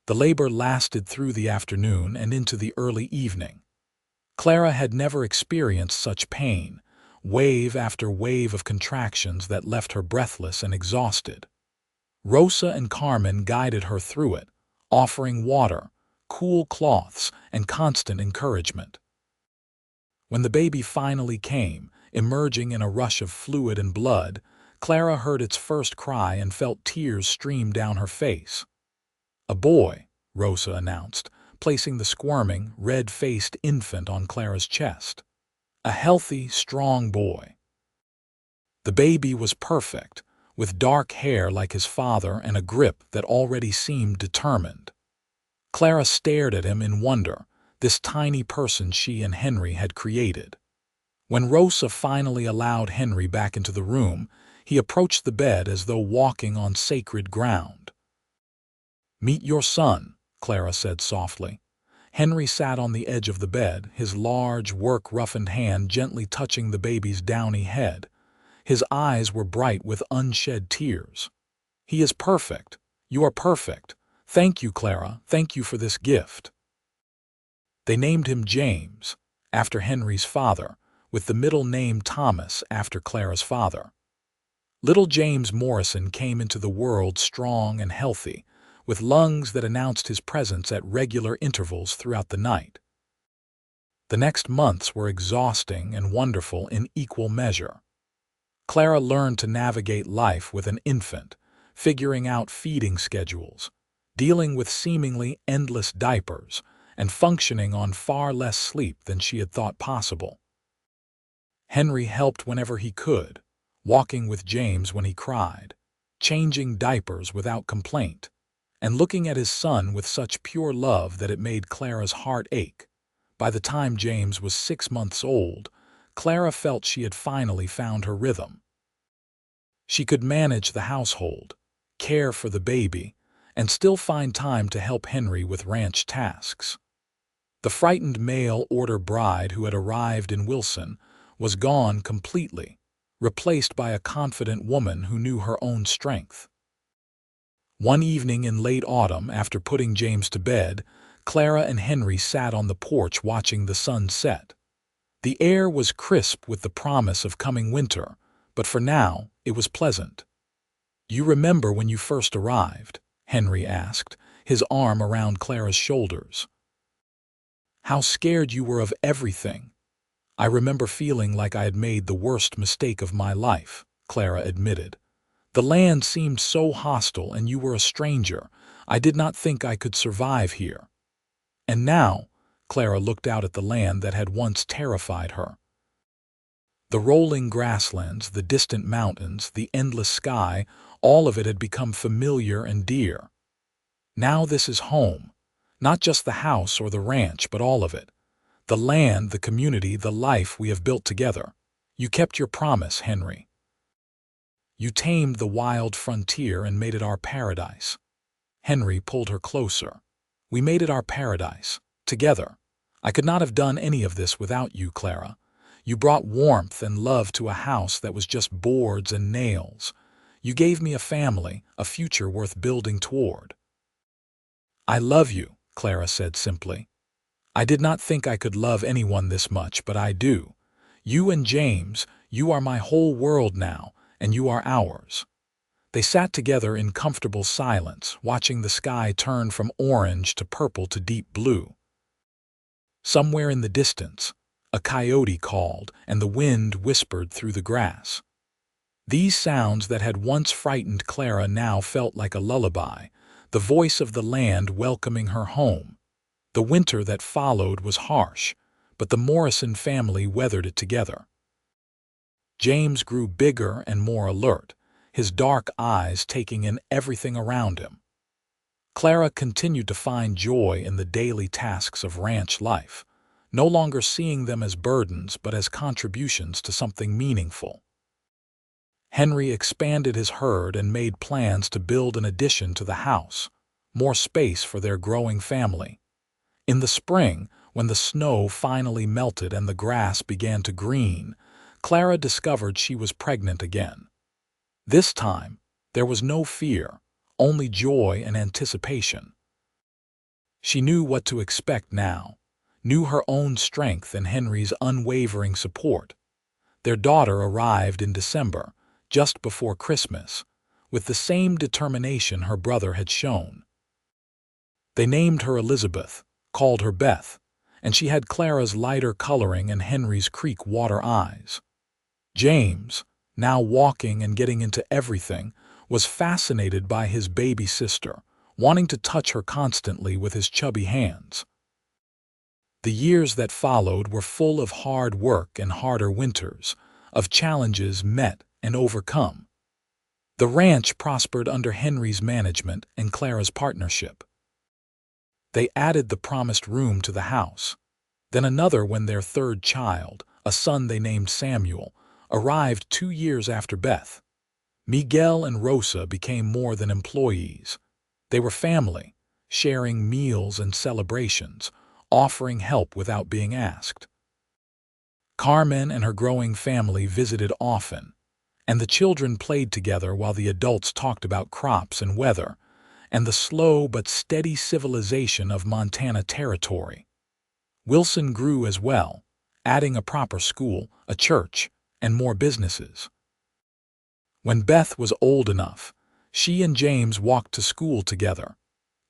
The labor lasted through the afternoon and into the early evening. Clara had never experienced such pain, wave after wave of contractions that left her breathless and exhausted. Rosa and Carmen guided her through it, offering water, cool cloths, and constant encouragement. When the baby finally came, emerging in a rush of fluid and blood, Clara heard its first cry and felt tears stream down her face. "A boy," Rosa announced, placing the squirming, red-faced infant on Clara's chest. "A healthy, strong boy." The baby was perfect, with dark hair like his father and a grip that already seemed determined. Clara stared at him in wonder, this tiny person she and Henry had created. When Rosa finally allowed Henry back into the room, he approached the bed as though walking on sacred ground. "Meet your son," Clara said softly. Henry sat on the edge of the bed, his large, work-roughened hand gently touching the baby's downy head. His eyes were bright with unshed tears. "He is perfect. You are perfect. Thank you, Clara. Thank you for this gift." They named him James, after Henry's father, with the middle name Thomas after Clara's father. Little James Morrison came into the world strong and healthy, with lungs that announced his presence at regular intervals throughout the night. The next months were exhausting and wonderful in equal measure. Clara learned to navigate life with an infant, figuring out feeding schedules, dealing with seemingly endless diapers, and functioning on far less sleep than she had thought possible. Henry helped whenever he could, walking with James when he cried, changing diapers without complaint, and looking at his son with such pure love that it made Clara's heart ache. By the time James was 6 months old, Clara felt she had finally found her rhythm. She could manage the household, care for the baby, and still find time to help Henry with ranch tasks. The frightened mail-order bride who had arrived in Wilson was gone completely, replaced by a confident woman who knew her own strength. One evening in late autumn, after putting James to bed, Clara and Henry sat on the porch watching the sun set. The air was crisp with the promise of coming winter, but for now it was pleasant. "You remember when you first arrived?" Henry asked, his arm around Clara's shoulders. "How scared you were of everything." "I remember feeling like I had made the worst mistake of my life," Clara admitted. "The land seemed so hostile and you were a stranger. I did not think I could survive here." And now, Clara looked out at the land that had once terrified her. The rolling grasslands, the distant mountains, the endless sky, all of it had become familiar and dear. Now this is home, not just the house or the ranch, but all of it. The land, the community, the life we have built together. You kept your promise, Henry. You tamed the wild frontier and made it our paradise. Henry pulled her closer. We made it our paradise, together. I could not have done any of this without you, Clara. You brought warmth and love to a house that was just boards and nails. You gave me a family, a future worth building toward. "I love you," Clara said simply. "I did not think I could love anyone this much, but I do. You and James, you are my whole world now, and you are ours." They sat together in comfortable silence, watching the sky turn from orange to purple to deep blue. Somewhere in the distance, a coyote called, and the wind whispered through the grass. These sounds that had once frightened Clara now felt like a lullaby, the voice of the land welcoming her home. The winter that followed was harsh, but the Morrison family weathered it together. James grew bigger and more alert, his dark eyes taking in everything around him. Clara continued to find joy in the daily tasks of ranch life, no longer seeing them as burdens but as contributions to something meaningful. Henry expanded his herd and made plans to build an addition to the house, more space for their growing family. In the spring, when the snow finally melted and the grass began to green, Clara discovered she was pregnant again. This time, there was no fear, only joy and anticipation. She knew what to expect now, knew her own strength and Henry's unwavering support. Their daughter arrived in December, just before Christmas, with the same determination her brother had shown. They named her Elizabeth, called her Beth, and she had Clara's lighter coloring and Henry's creek water eyes. James, now walking and getting into everything, was fascinated by his baby sister, wanting to touch her constantly with his chubby hands. The years that followed were full of hard work and harder winters, of challenges met and overcome. The ranch prospered under Henry's management and Clara's partnership. They added the promised room to the house, then another when their third child, a son they named Samuel, arrived 2 years after Beth. Miguel and Rosa became more than employees. They were family, sharing meals and celebrations, offering help without being asked. Carmen and her growing family visited often, and the children played together while the adults talked about crops and weather, and the slow but steady civilization of Montana Territory. Wilson grew as well, adding a proper school, a church, and more businesses. When Beth was old enough, she and James walked to school together,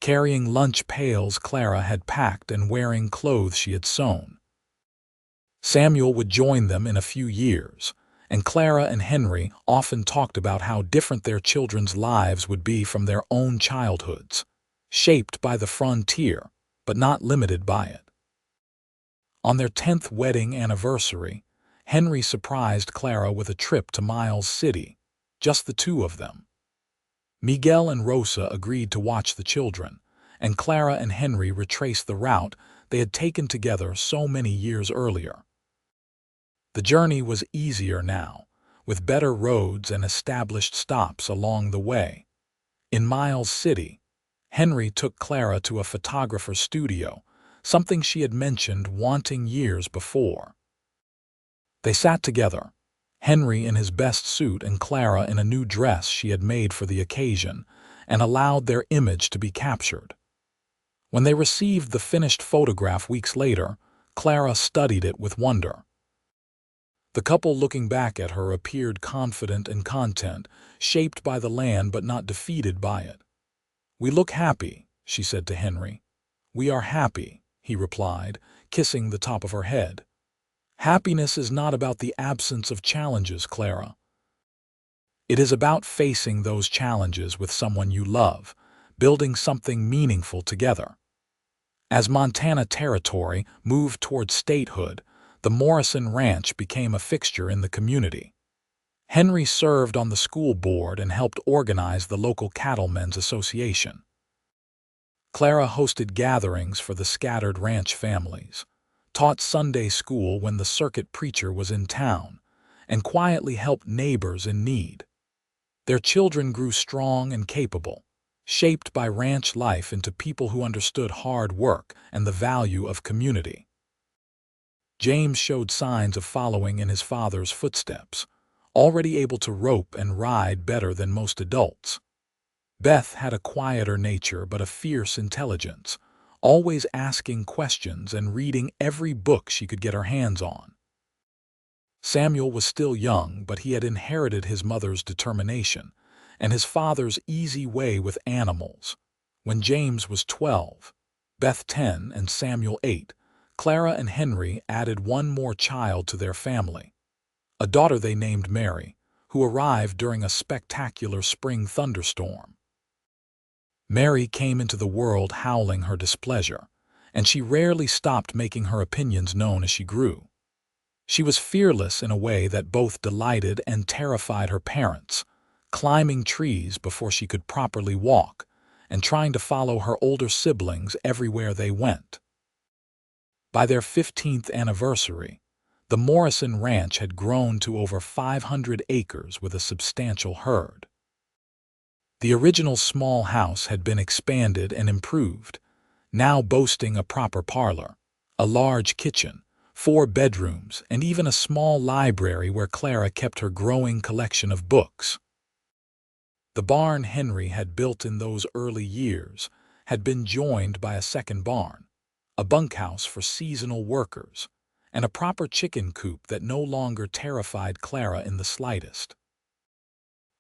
carrying lunch pails Clara had packed and wearing clothes she had sewn. Samuel would join them in a few years, and Clara and Henry often talked about how different their children's lives would be from their own childhoods, shaped by the frontier, but not limited by it. On their 10th wedding anniversary, Henry surprised Clara with a trip to Miles City, just the two of them. Miguel and Rosa agreed to watch the children, and Clara and Henry retraced the route they had taken together so many years earlier. The journey was easier now, with better roads and established stops along the way. In Miles City, Henry took Clara to a photographer's studio, something she had mentioned wanting years before. They sat together, Henry in his best suit and Clara in a new dress she had made for the occasion, and allowed their image to be captured. When they received the finished photograph weeks later, Clara studied it with wonder. The couple looking back at her appeared confident and content, shaped by the land but not defeated by it. "We look happy," she said to Henry. "We are happy," he replied, kissing the top of her head. "Happiness is not about the absence of challenges, Clara. It is about facing those challenges with someone you love, building something meaningful together." As Montana Territory moved toward statehood, the Morrison Ranch became a fixture in the community. Henry served on the school board and helped organize the local cattlemen's association. Clara hosted gatherings for the scattered ranch families, taught Sunday school when the circuit preacher was in town, and quietly helped neighbors in need. Their children grew strong and capable, shaped by ranch life into people who understood hard work and the value of community. James showed signs of following in his father's footsteps, already able to rope and ride better than most adults. Beth had a quieter nature but a fierce intelligence, always asking questions and reading every book she could get her hands on. Samuel was still young, but he had inherited his mother's determination and his father's easy way with animals. When James was 12, Beth 10, and Samuel 8, Clara and Henry added one more child to their family, a daughter they named Mary, who arrived during a spectacular spring thunderstorm. Mary came into the world howling her displeasure, and she rarely stopped making her opinions known as she grew. She was fearless in a way that both delighted and terrified her parents, climbing trees before she could properly walk, and trying to follow her older siblings everywhere they went. By their 15th anniversary, the Morrison Ranch had grown to over 500 acres with a substantial herd. The original small house had been expanded and improved, now boasting a proper parlor, a large kitchen, 4 bedrooms, and even a small library where Clara kept her growing collection of books. The barn Henry had built in those early years had been joined by a second barn, a bunkhouse for seasonal workers, and a proper chicken coop that no longer terrified Clara in the slightest.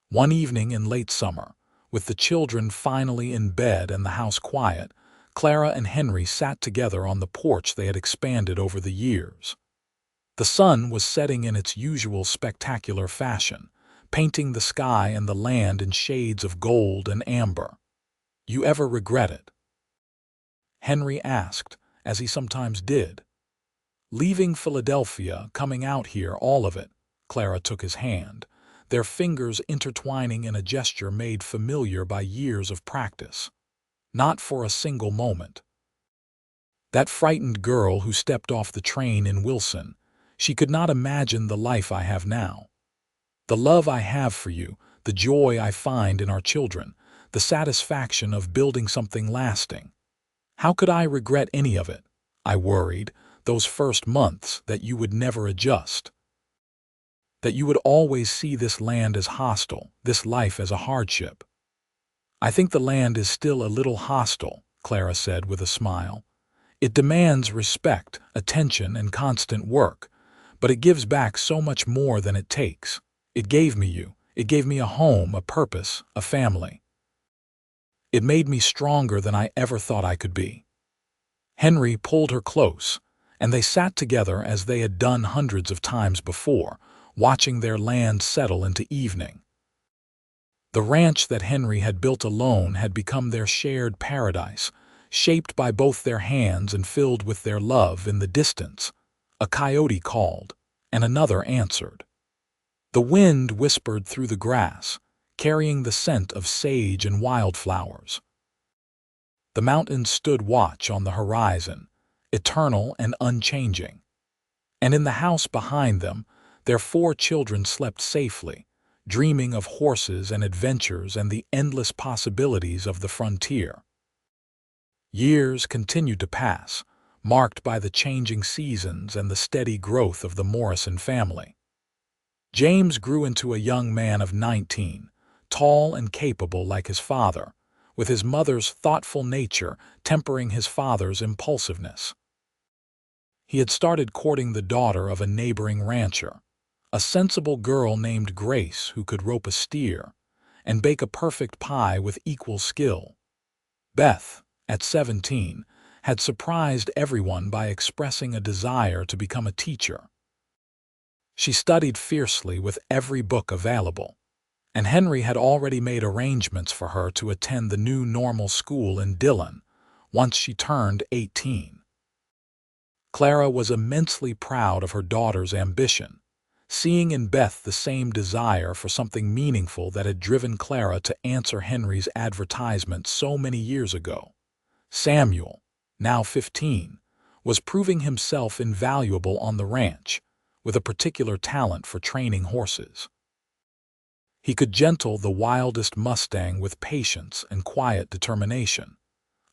One evening in late summer, with the children finally in bed and the house quiet, Clara and Henry sat together on the porch they had expanded over the years. The sun was setting in its usual spectacular fashion, painting the sky and the land in shades of gold and amber. "You ever regret it?" Henry asked, as he sometimes did. "Leaving Philadelphia, coming out here, all of it." Clara took his hand, their fingers intertwining in a gesture made familiar by years of practice. "Not for a single moment." That frightened girl who stepped off the train in Wilson, She could not imagine the life I have now. The love I have for you, the joy I find in our children, the satisfaction of building something lasting. How could I regret any of it? I worried, those first months, that you would never adjust, that you would always see this land as hostile, this life as a hardship. I think the land is still a little hostile, Clara said with a smile. It demands respect, attention, and constant work, but it gives back so much more than it takes. It gave me you. It gave me a home, a purpose, a family. It made me stronger than I ever thought I could be. Henry pulled her close, and they sat together as they had done hundreds of times before, watching their land settle into evening. The ranch that Henry had built alone had become their shared paradise, shaped by both their hands and filled with their love. In the distance, a coyote called, and another answered. The wind whispered through the grass, carrying the scent of sage and wildflowers. The mountains stood watch on the horizon, eternal and unchanging. And in the house behind them, their 4 children slept safely, dreaming of horses and adventures and the endless possibilities of the frontier. Years continued to pass, marked by the changing seasons and the steady growth of the Morrison family. James grew into a young man of 19, tall and capable like his father, with his mother's thoughtful nature tempering his father's impulsiveness. He had started courting the daughter of a neighboring rancher, a sensible girl named Grace who could rope a steer and bake a perfect pie with equal skill. Beth, at 17, had surprised everyone by expressing a desire to become a teacher. She studied fiercely with every book available, and Henry had already made arrangements for her to attend the new normal school in Dillon once she turned 18. Clara was immensely proud of her daughter's ambition, seeing in Beth the same desire for something meaningful that had driven Clara to answer Henry's advertisement so many years ago. Samuel, now 15, was proving himself invaluable on the ranch, with a particular talent for training horses. He could gentle the wildest Mustang with patience and quiet determination,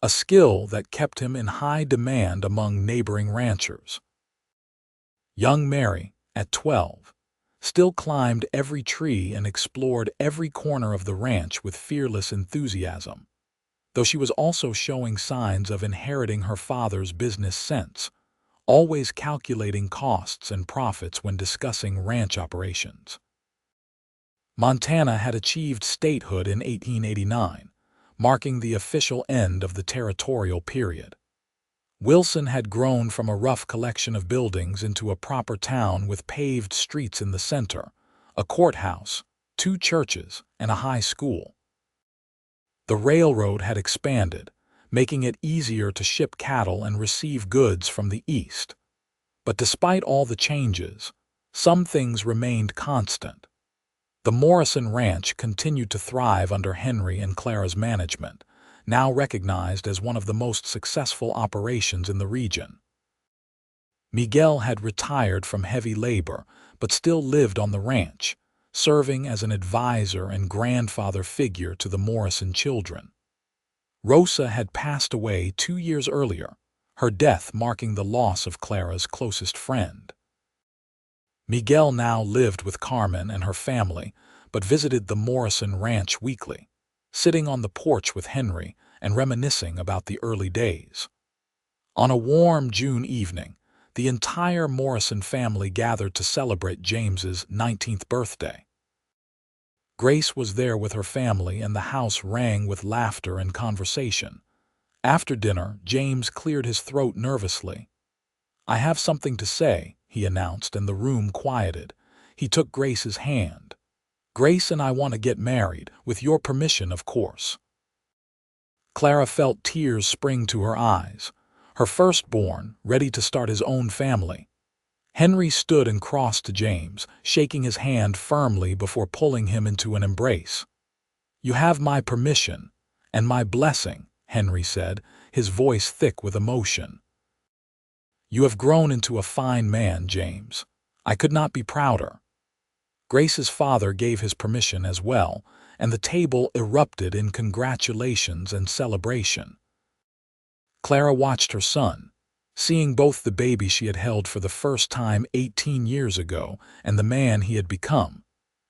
a skill that kept him in high demand among neighboring ranchers. Young Mary, at 12, still climbed every tree and explored every corner of the ranch with fearless enthusiasm, though she was also showing signs of inheriting her father's business sense, always calculating costs and profits when discussing ranch operations. Montana had achieved statehood in 1889, marking the official end of the territorial period. Wilson had grown from a rough collection of buildings into a proper town with paved streets in the center, a courthouse, 2 churches, and a high school. The railroad had expanded, making it easier to ship cattle and receive goods from the east. But despite all the changes, some things remained constant. The Morrison Ranch continued to thrive under Henry and Clara's management, now recognized as one of the most successful operations in the region. Miguel had retired from heavy labor, but still lived on the ranch, serving as an advisor and grandfather figure to the Morrison children. Rosa had passed away 2 years earlier, her death marking the loss of Clara's closest friend. Miguel now lived with Carmen and her family, but visited the Morrison Ranch weekly, sitting on the porch with Henry and reminiscing about the early days. On a warm June evening, the entire Morrison family gathered to celebrate James's 19th birthday. Grace was there with her family, and the house rang with laughter and conversation. After dinner, James cleared his throat nervously. "I have something to say," he announced, and the room quieted. He took Grace's hand. "Grace and I want to get married, with your permission, of course." Clara felt tears spring to her eyes. Her firstborn, ready to start his own family. Henry stood and crossed to James, shaking his hand firmly before pulling him into an embrace. "You have my permission, and my blessing," Henry said, his voice thick with emotion. "You have grown into a fine man, James. I could not be prouder. Grace's father gave his permission as well, and the table erupted in congratulations and celebration. Clara watched her son, seeing both the baby she had held for the first time 18 years ago and the man he had become,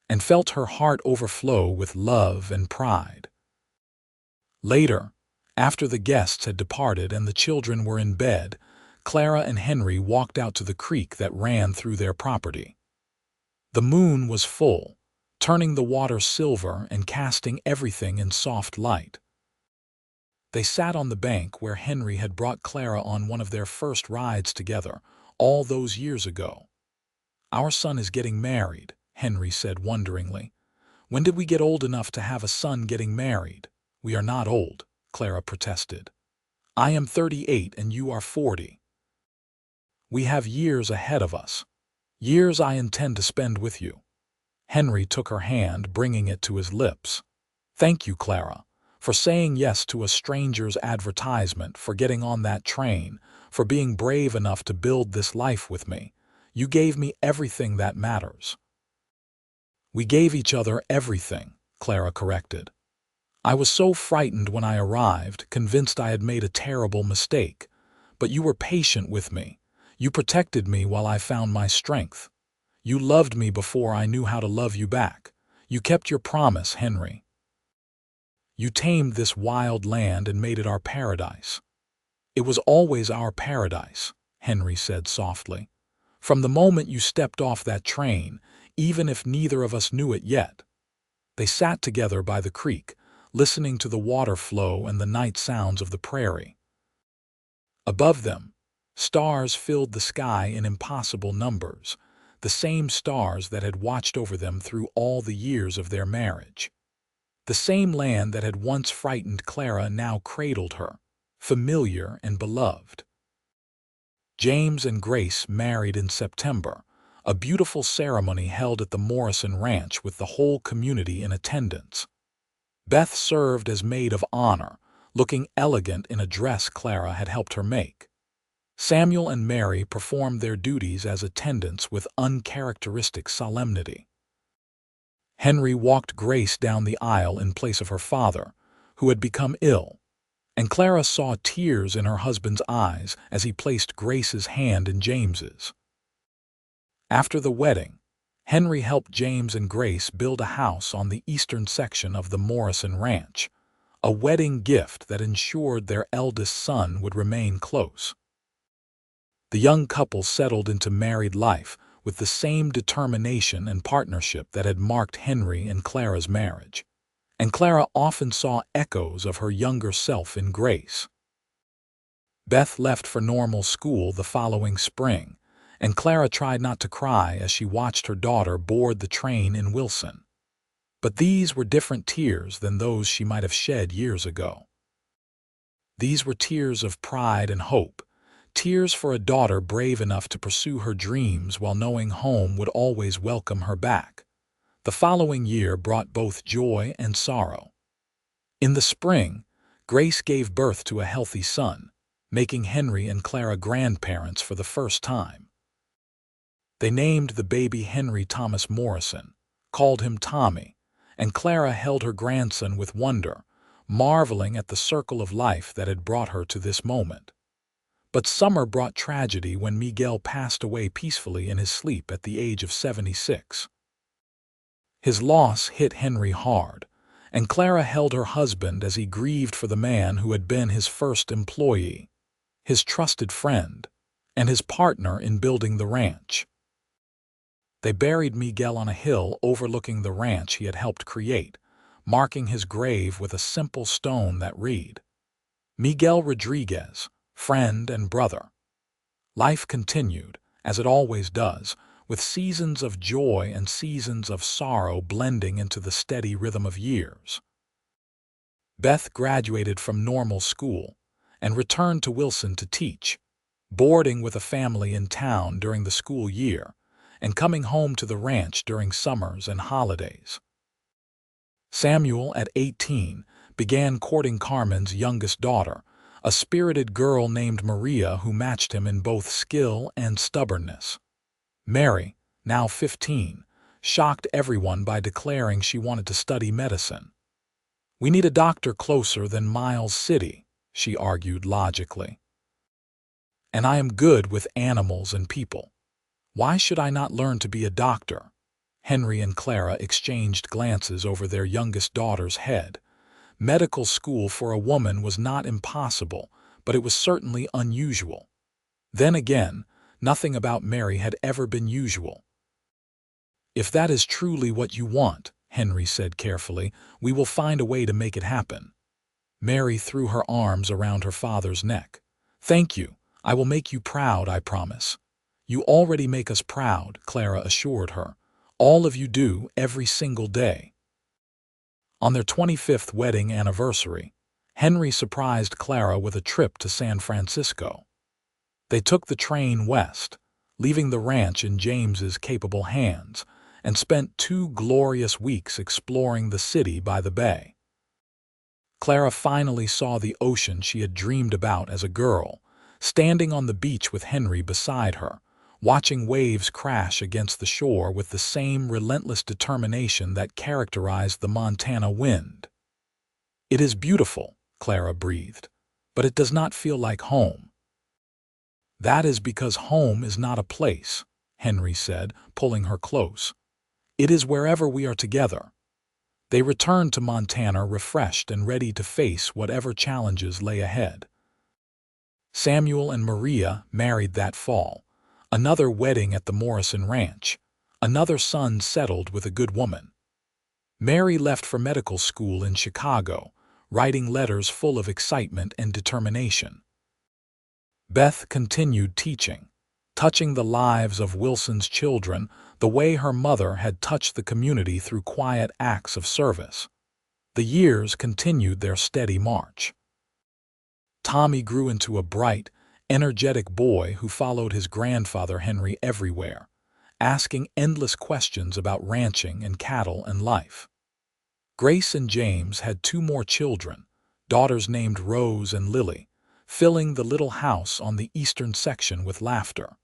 and felt her heart overflow with love and pride. Later, after the guests had departed and the children were in bed, Clara and Henry walked out to the creek that ran through their property. The moon was full, turning the water silver and casting everything in soft light. They sat on the bank where Henry had brought Clara on one of their first rides together, all those years ago. "Our son is getting married," Henry said wonderingly. "When did we get old enough to have a son getting married?" "We are not old," Clara protested. "I am 38 and you are 40. We have years ahead of us. Years I intend to spend with you." Henry took her hand, bringing it to his lips. "Thank you, Clara, for saying yes to a stranger's advertisement, for getting on that train, for being brave enough to build this life with me. You gave me everything that matters." "We gave each other everything," Clara corrected. "I was so frightened when I arrived, convinced I had made a terrible mistake. But you were patient with me. You protected me while I found my strength. You loved me before I knew how to love you back. You kept your promise, Henry. You tamed this wild land and made it our paradise." "It was always our paradise," Henry said softly. "From the moment you stepped off that train, even if neither of us knew it yet." They sat together by the creek, listening to the water flow and the night sounds of the prairie. Above them, stars filled the sky in impossible numbers, the same stars that had watched over them through all the years of their marriage. The same land that had once frightened Clara now cradled her, familiar and beloved. James and Grace married in September, a beautiful ceremony held at the Morrison Ranch with the whole community in attendance. Beth served as maid of honor, looking elegant in a dress Clara had helped her make. Samuel and Mary performed their duties as attendants with uncharacteristic solemnity. Henry walked Grace down the aisle in place of her father, who had become ill, and Clara saw tears in her husband's eyes as he placed Grace's hand in James's. After the wedding, Henry helped James and Grace build a house on the eastern section of the Morrison Ranch, a wedding gift that ensured their eldest son would remain close. The young couple settled into married life with the same determination and partnership that had marked Henry and Clara's marriage, and Clara often saw echoes of her younger self in Grace. Beth left for normal school the following spring, and Clara tried not to cry as she watched her daughter board the train in Wilson. But these were different tears than those she might have shed years ago. These were tears of pride and hope, tears for a daughter brave enough to pursue her dreams while knowing home would always welcome her back. The following year brought both joy and sorrow. In the spring, Grace gave birth to a healthy son, making Henry and Clara grandparents for the first time. They named the baby Henry Thomas Morrison, called him Tommy, and Clara held her grandson with wonder, marveling at the circle of life that had brought her to this moment. But summer brought tragedy when Miguel passed away peacefully in his sleep at the age of 76. His loss hit Henry hard, and Clara held her husband as he grieved for the man who had been his first employee, his trusted friend, and his partner in building the ranch. They buried Miguel on a hill overlooking the ranch he had helped create, marking his grave with a simple stone that read, "Miguel Rodriguez, friend and brother." Life continued, as it always does, with seasons of joy and seasons of sorrow blending into the steady rhythm of years. Beth graduated from normal school and returned to Wilson to teach, boarding with a family in town during the school year, and coming home to the ranch during summers and holidays. Samuel, at 18, began courting Carmen's youngest daughter, a spirited girl named Maria who matched him in both skill and stubbornness. Mary, now 15, shocked everyone by declaring she wanted to study medicine. "We need a doctor closer than Miles City," she argued logically. "And I am good with animals and people. Why should I not learn to be a doctor?" Henry and Clara exchanged glances over their youngest daughter's head. Medical school for a woman was not impossible, but it was certainly unusual. Then again, nothing about Mary had ever been usual. "If that is truly what you want," Henry said carefully, "we will find a way to make it happen." Mary threw her arms around her father's neck. "Thank you. I will make you proud, I promise." "You already make us proud," Clara assured her. "All of you do, every single day." On their 25th wedding anniversary, Henry surprised Clara with a trip to San Francisco. They took the train west, leaving the ranch in James's capable hands, and spent 2 glorious weeks exploring the city by the bay. Clara finally saw the ocean she had dreamed about as a girl, standing on the beach with Henry beside her, watching waves crash against the shore with the same relentless determination that characterized the Montana wind. "It is beautiful," Clara breathed, "but it does not feel like home." "That is because home is not a place," Henry said, pulling her close. "It is wherever we are together." They returned to Montana refreshed and ready to face whatever challenges lay ahead. Samuel and Maria married that fall, another wedding at the Morrison Ranch, another son settled with a good woman. Mary left for medical school in Chicago, writing letters full of excitement and determination. Beth continued teaching, touching the lives of Wilson's children the way her mother had touched the community through quiet acts of service. The years continued their steady march. Tommy grew into a bright, energetic boy who followed his grandfather Henry everywhere, asking endless questions about ranching and cattle and life. Grace and James had 2 more children, daughters named Rose and Lily, filling the little house on the eastern section with laughter.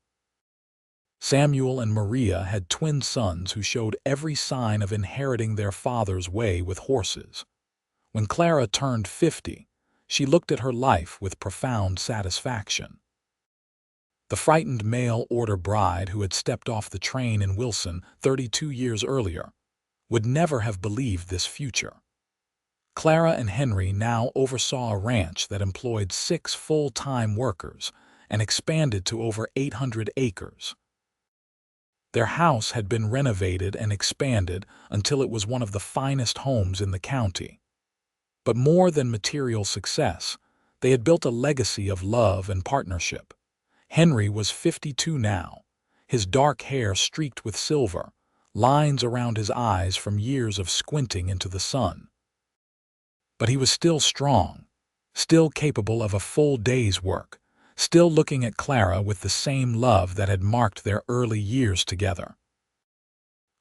Samuel and Maria had twin sons who showed every sign of inheriting their father's way with horses. When Clara turned 50, she looked at her life with profound satisfaction. The frightened mail-order bride who had stepped off the train in Wilson 32 years earlier would never have believed this future. Clara and Henry now oversaw a ranch that employed 6 full-time workers and expanded to over 800 acres. Their house had been renovated and expanded until it was one of the finest homes in the county. But more than material success, they had built a legacy of love and partnership. Henry was 52 now, his dark hair streaked with silver, lines around his eyes from years of squinting into the sun. But he was still strong, still capable of a full day's work, still looking at Clara with the same love that had marked their early years together.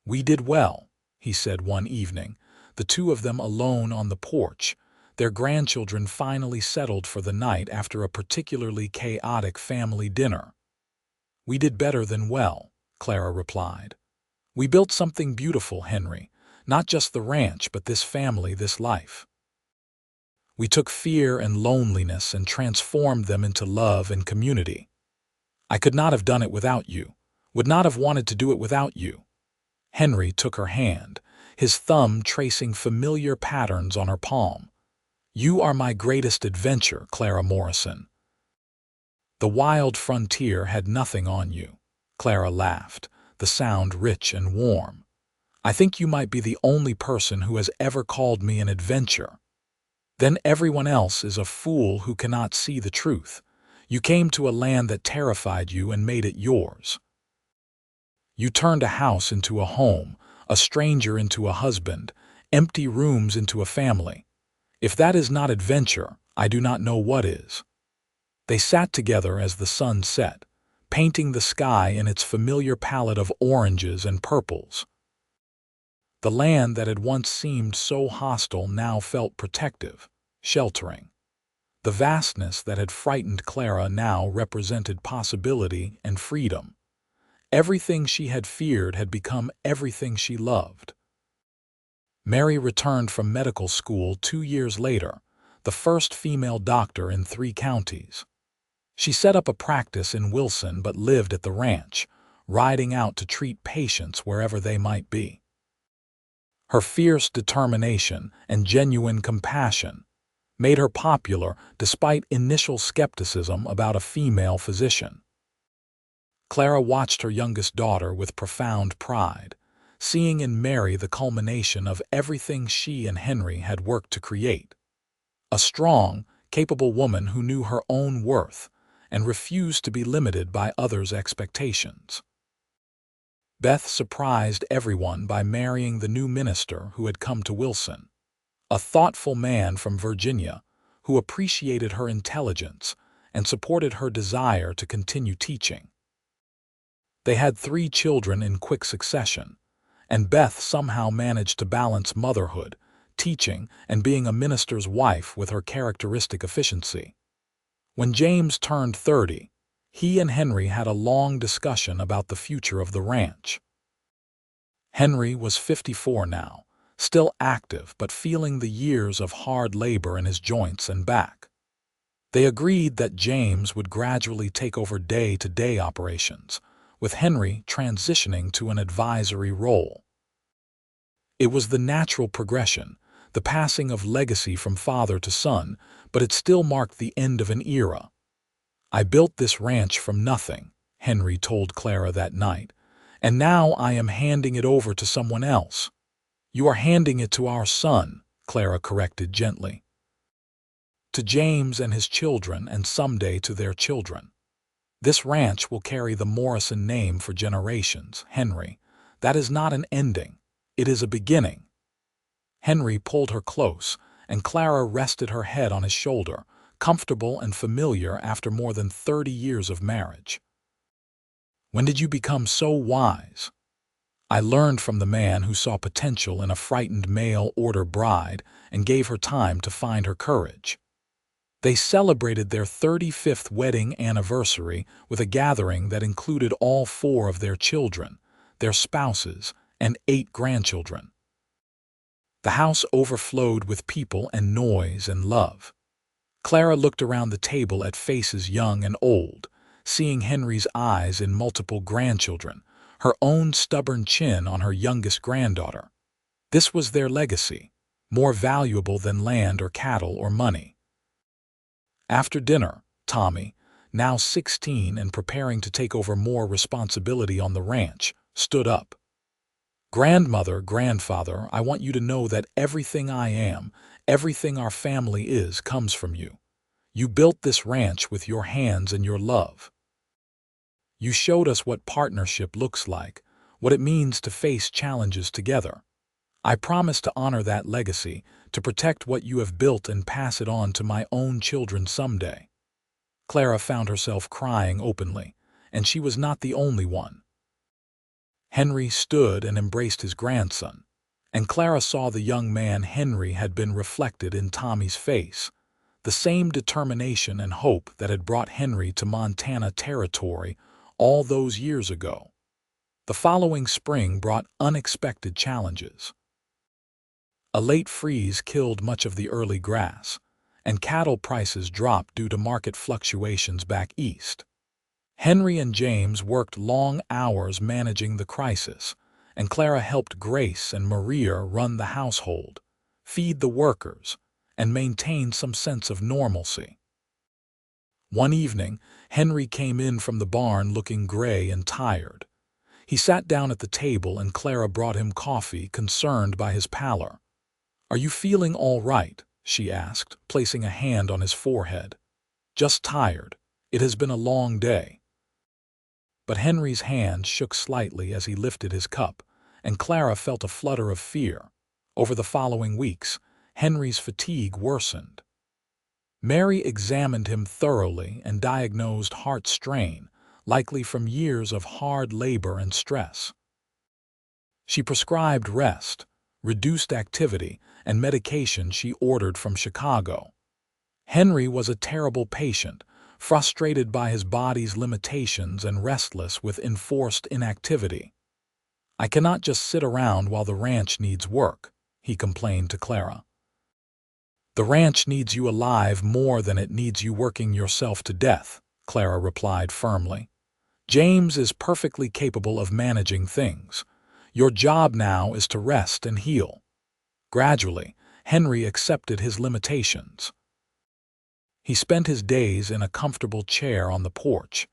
"We did well," he said one evening, the 2 of them alone on the porch, their grandchildren finally settled for the night after a particularly chaotic family dinner. "We did better than well," Clara replied. "We built something beautiful, Henry, not just the ranch but this family, this life. We took fear and loneliness and transformed them into love and community. I could not have done it without you, would not have wanted to do it without you." Henry took her hand, his thumb tracing familiar patterns on her palm. "You are my greatest adventure, Clara Morrison." "The wild frontier had nothing on you," Clara laughed, the sound rich and warm. "I think you might be the only person who has ever called me an adventure. Then everyone else is a fool who cannot see the truth. You came to a land that terrified you and made it yours. You turned a house into a home, a stranger into a husband, empty rooms into a family. If that is not adventure, I do not know what is." They sat together as the sun set, painting the sky in its familiar palette of oranges and purples. The land that had once seemed so hostile now felt protective, sheltering. The vastness that had frightened Clara now represented possibility and freedom. Everything she had feared had become everything she loved. Mary returned from medical school 2 years later, the first female doctor in 3 counties. She set up a practice in Wilson but lived at the ranch, riding out to treat patients wherever they might be. Her fierce determination and genuine compassion made her popular despite initial skepticism about a female physician. Clara watched her youngest daughter with profound pride, seeing in Mary the culmination of everything she and Henry had worked to create. A strong, capable woman who knew her own worth and refused to be limited by others' expectations. Beth surprised everyone by marrying the new minister who had come to Wilson, a thoughtful man from Virginia who appreciated her intelligence and supported her desire to continue teaching. They had 3 children in quick succession, and Beth somehow managed to balance motherhood, teaching, and being a minister's wife with her characteristic efficiency. When James turned 30, he and Henry had a long discussion about the future of the ranch. Henry was 54 now, still active but feeling the years of hard labor in his joints and back. They agreed that James would gradually take over day-to-day operations, with Henry transitioning to an advisory role. It was the natural progression, the passing of legacy from father to son, but it still marked the end of an era. "I built this ranch from nothing," Henry told Clara that night, "and now I am handing it over to someone else." "You are handing it to our son," Clara corrected gently. "To James and his children, and someday to their children. This ranch will carry the Morrison name for generations, Henry. That is not an ending. It is a beginning." Henry pulled her close, and Clara rested her head on his shoulder, comfortable and familiar after more than 30 years of marriage. "When did you become so wise?" "I learned from the man who saw potential in a frightened mail-order bride and gave her time to find her courage." They celebrated their 35th wedding anniversary with a gathering that included all 4 of their children, their spouses, and 8 grandchildren. The house overflowed with people and noise and love. Clara looked around the table at faces young and old, seeing Henry's eyes in multiple grandchildren, her own stubborn chin on her youngest granddaughter. This was their legacy, more valuable than land or cattle or money. After dinner, Tommy, now 16 and preparing to take over more responsibility on the ranch, stood up. "Grandmother, grandfather, I want you to know that everything I am, everything our family is, comes from you. You built this ranch with your hands and your love. You showed us what partnership looks like, what it means to face challenges together. I promise to honor that legacy, to protect what you have built and pass it on to my own children someday." Clara found herself crying openly, and she was not the only one. Henry stood and embraced his grandson, and Clara saw the young man Henry had been reflected in Tommy's face, the same determination and hope that had brought Henry to Montana Territory all those years ago. The following spring brought unexpected challenges. A late freeze killed much of the early grass, and cattle prices dropped due to market fluctuations back east. Henry and James worked long hours managing the crisis, and Clara helped Grace and Maria run the household, feed the workers, and maintain some sense of normalcy. One evening, Henry came in from the barn looking gray and tired. He sat down at the table and Clara brought him coffee, concerned by his pallor. "Are you feeling all right?" she asked, placing a hand on his forehead. "Just tired. It has been a long day." But Henry's hand shook slightly as he lifted his cup, and Clara felt a flutter of fear. Over the following weeks, Henry's fatigue worsened. Mary examined him thoroughly and diagnosed heart strain, likely from years of hard labor and stress. She prescribed rest, reduced activity, and medication she ordered from Chicago. Henry was a terrible patient, frustrated by his body's limitations and restless with enforced inactivity. "I cannot just sit around while the ranch needs work," he complained to Clara. "The ranch needs you alive more than it needs you working yourself to death," Clara replied firmly. "James is perfectly capable of managing things. Your job now is to rest and heal." Gradually, Henry accepted his limitations. He spent his days in a comfortable chair on the porch,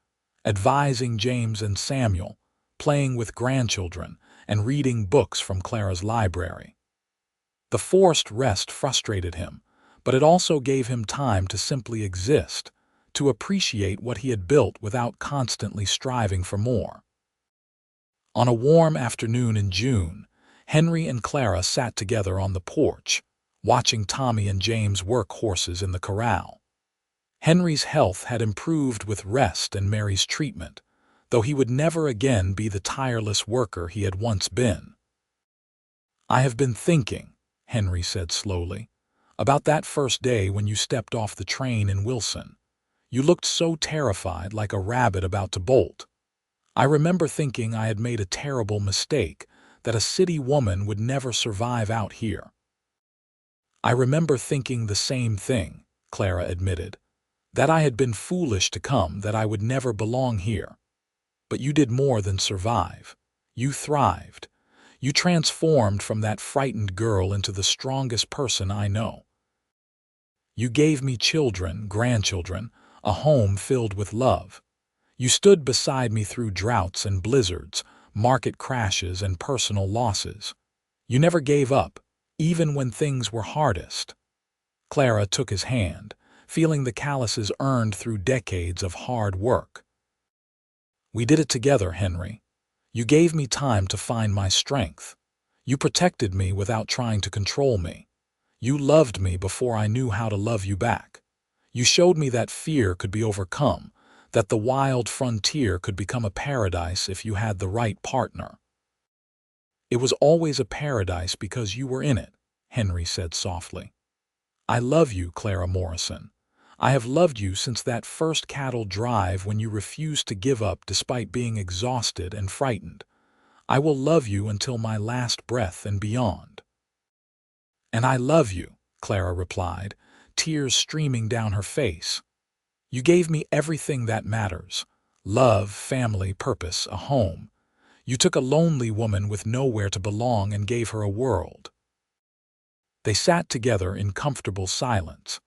advising James and Samuel, playing with grandchildren, and reading books from Clara's library. The forced rest frustrated him, but it also gave him time to simply exist, to appreciate what he had built without constantly striving for more. On a warm afternoon in June, Henry and Clara sat together on the porch, watching Tommy and James work horses in the corral. Henry's health had improved with rest and Mary's treatment, though he would never again be the tireless worker he had once been. "I have been thinking," Henry said slowly, "about that first day when you stepped off the train in Wilson. You looked so terrified, like a rabbit about to bolt. I remember thinking I had made a terrible mistake, that a city woman would never survive out here." "I remember thinking the same thing," Clara admitted, "that I had been foolish to come, that I would never belong here. But you did more than survive. You thrived. You transformed from that frightened girl into the strongest person I know. You gave me children, grandchildren, a home filled with love. You stood beside me through droughts and blizzards, market crashes and personal losses. You never gave up, even when things were hardest." Clara took his hand, feeling the calluses earned through decades of hard work. "We did it together, Henry. You gave me time to find my strength. You protected me without trying to control me. You loved me before I knew how to love you back. You showed me that fear could be overcome, that the wild frontier could become a paradise if you had the right partner." "It was always a paradise because you were in it," Henry said softly. "I love you, Clara Morrison. I have loved you since that first cattle drive when you refused to give up despite being exhausted and frightened. I will love you until my last breath and beyond." "And I love you," Clara replied, tears streaming down her face. "You gave me everything that matters: love, family, purpose, a home. You took a lonely woman with nowhere to belong and gave her a world." They sat together in comfortable silence,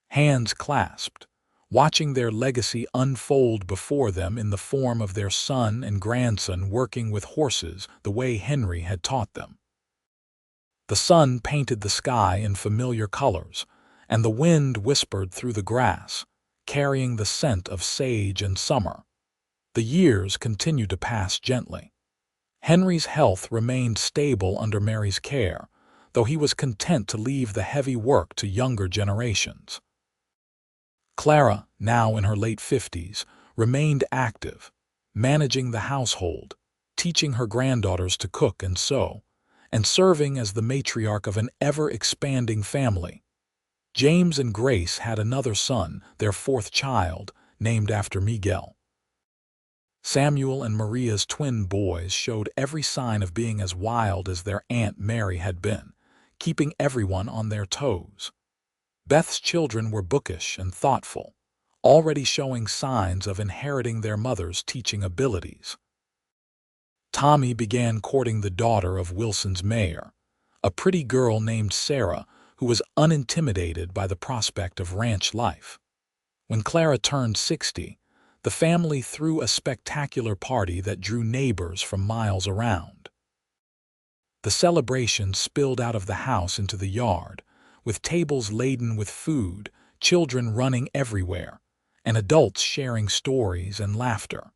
hands clasped, watching their legacy unfold before them in the form of their son and grandson working with horses the way Henry had taught them. The sun painted the sky in familiar colors, and the wind whispered through the grass, carrying the scent of sage and summer. The years continued to pass gently. Henry's health remained stable under Mary's care, though he was content to leave the heavy work to younger generations. Clara, now in her late 50s, remained active, managing the household, teaching her granddaughters to cook and sew, and serving as the matriarch of an ever-expanding family. James and Grace had another son, their fourth child, named after Miguel. Samuel and Maria's twin boys showed every sign of being as wild as their Aunt Mary had been, keeping everyone on their toes. Beth's children were bookish and thoughtful, already showing signs of inheriting their mother's teaching abilities. Tommy began courting the daughter of Wilson's mayor, a pretty girl named Sarah who was unintimidated by the prospect of ranch life. When Clara turned 60, the family threw a spectacular party that drew neighbors from miles around. The celebration spilled out of the house into the yard, with tables laden with food, children running everywhere, and adults sharing stories and laughter.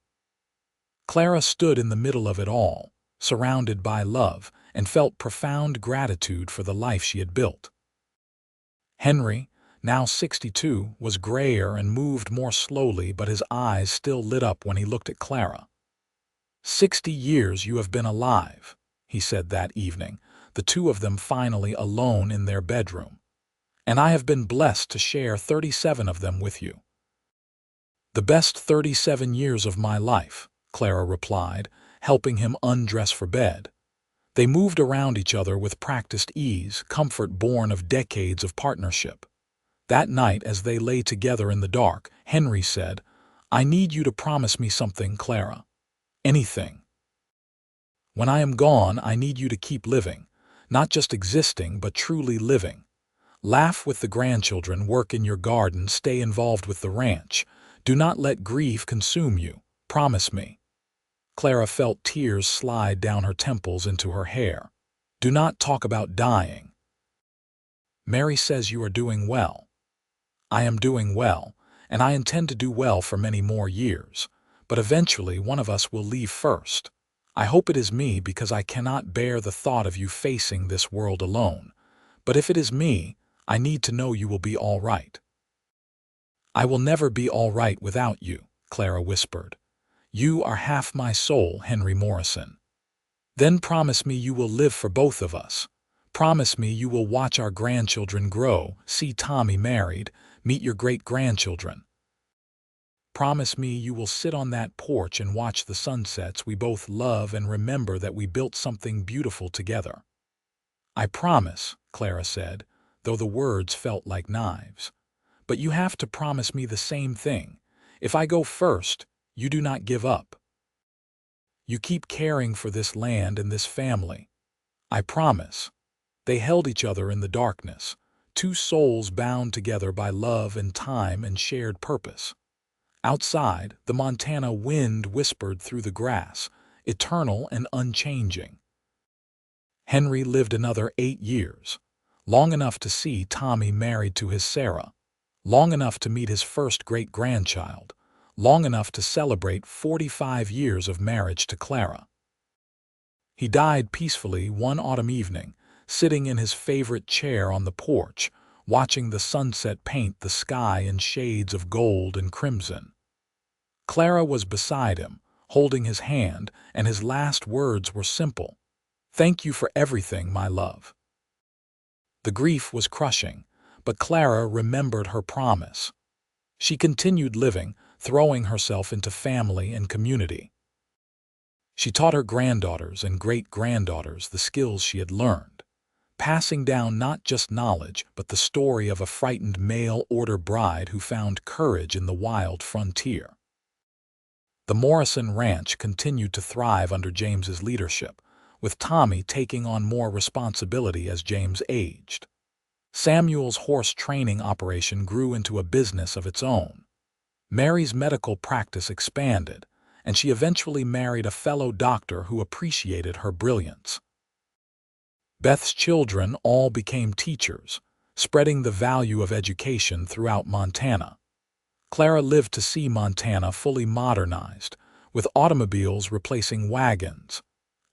Clara stood in the middle of it all, surrounded by love, and felt profound gratitude for the life she had built. Henry, now 62, was grayer and moved more slowly, but his eyes still lit up when he looked at Clara. "60 years you have been alive," he said that evening, the two of them finally alone in their bedroom. "And I have been blessed to share 37 of them with you." "The best 37 years of my life," Clara replied, helping him undress for bed. They moved around each other with practiced ease, comfort born of decades of partnership. That night, as they lay together in the dark, Henry said, "I need you to promise me something, Clara. Anything. When I am gone, I need you to keep living, not just existing, but truly living. Laugh with the grandchildren, work in your garden, stay involved with the ranch. Do not let grief consume you. Promise me." Clara felt tears slide down her temples into her hair. "Do not talk about dying." "Mary says you are doing well." "I am doing well, and I intend to do well for many more years. But eventually one of us will leave first. I hope it is me, because I cannot bear the thought of you facing this world alone. But if it is me, I need to know you will be all right." "I will never be all right without you," Clara whispered. "You are half my soul, Henry Morrison." "Then promise me you will live for both of us. Promise me you will watch our grandchildren grow, see Tommy married, meet your great-grandchildren. Promise me you will sit on that porch and watch the sunsets we both love and remember that we built something beautiful together." "I promise," Clara said, though the words felt like knives. "But you have to promise me the same thing. If I go first, you do not give up. You keep caring for this land and this family." "I promise." They held each other in the darkness, two souls bound together by love and time and shared purpose. Outside, the Montana wind whispered through the grass, eternal and unchanging. Henry lived another 8 years, long enough to see Tommy married to his Sarah, long enough to meet his first great-grandchild, long enough to celebrate 45 years of marriage to Clara. He died peacefully one autumn evening, sitting in his favorite chair on the porch, watching the sunset paint the sky in shades of gold and crimson. Clara was beside him, holding his hand, and his last words were simple. "Thank you for everything, my love." The grief was crushing, but Clara remembered her promise. She continued living, throwing herself into family and community. She taught her granddaughters and great-granddaughters the skills she had learned, passing down not just knowledge, but the story of a frightened mail-order bride who found courage in the wild frontier. The Morrison Ranch continued to thrive under James's leadership, with Tommy taking on more responsibility as James aged. Samuel's horse training operation grew into a business of its own. Mary's medical practice expanded, and she eventually married a fellow doctor who appreciated her brilliance. Beth's children all became teachers, spreading the value of education throughout Montana. Clara lived to see Montana fully modernized, with automobiles replacing wagons,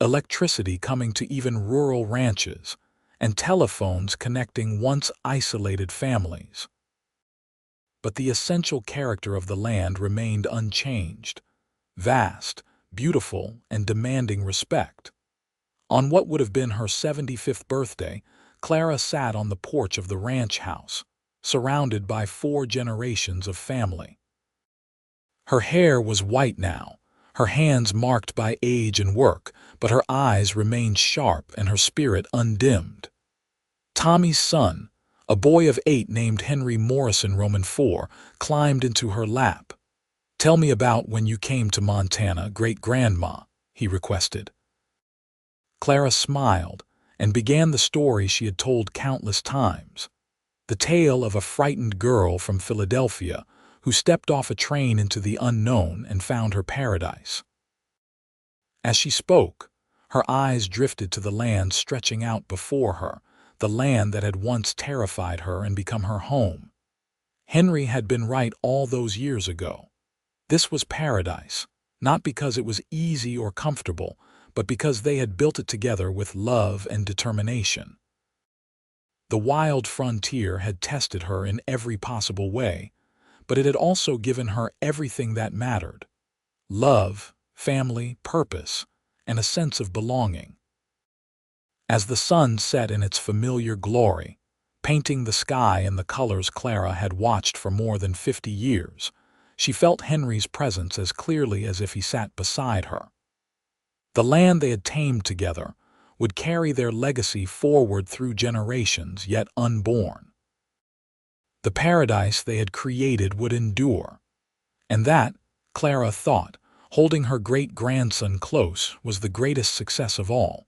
electricity coming to even rural ranches, and telephones connecting once isolated families. But the essential character of the land remained unchanged, vast, beautiful, and demanding respect. On what would have been her 75th birthday, Clara sat on the porch of the ranch house, surrounded by 4 generations of family. Her hair was white now, her hands marked by age and work, but her eyes remained sharp and her spirit undimmed. Tommy's son, a boy of 8 named Henry Morrison Roman IV, climbed into her lap. "Tell me about when you came to Montana, great-grandma," he requested. Clara smiled and began the story she had told countless times. The tale of a frightened girl from Philadelphia who stepped off a train into the unknown and found her paradise. As she spoke, her eyes drifted to the land stretching out before her, the land that had once terrified her and become her home. Henry had been right all those years ago. This was paradise, not because it was easy or comfortable, but because they had built it together with love and determination. The wild frontier had tested her in every possible way, but it had also given her everything that mattered: love, family, purpose, and a sense of belonging. As the sun set in its familiar glory, painting the sky in the colors Clara had watched for more than 50 years, She felt Henry's presence as clearly as if he sat beside her. The land they had tamed together would carry their legacy forward through generations yet unborn. The paradise they had created would endure. And that, Clara thought, holding her great-grandson close, was the greatest success of all.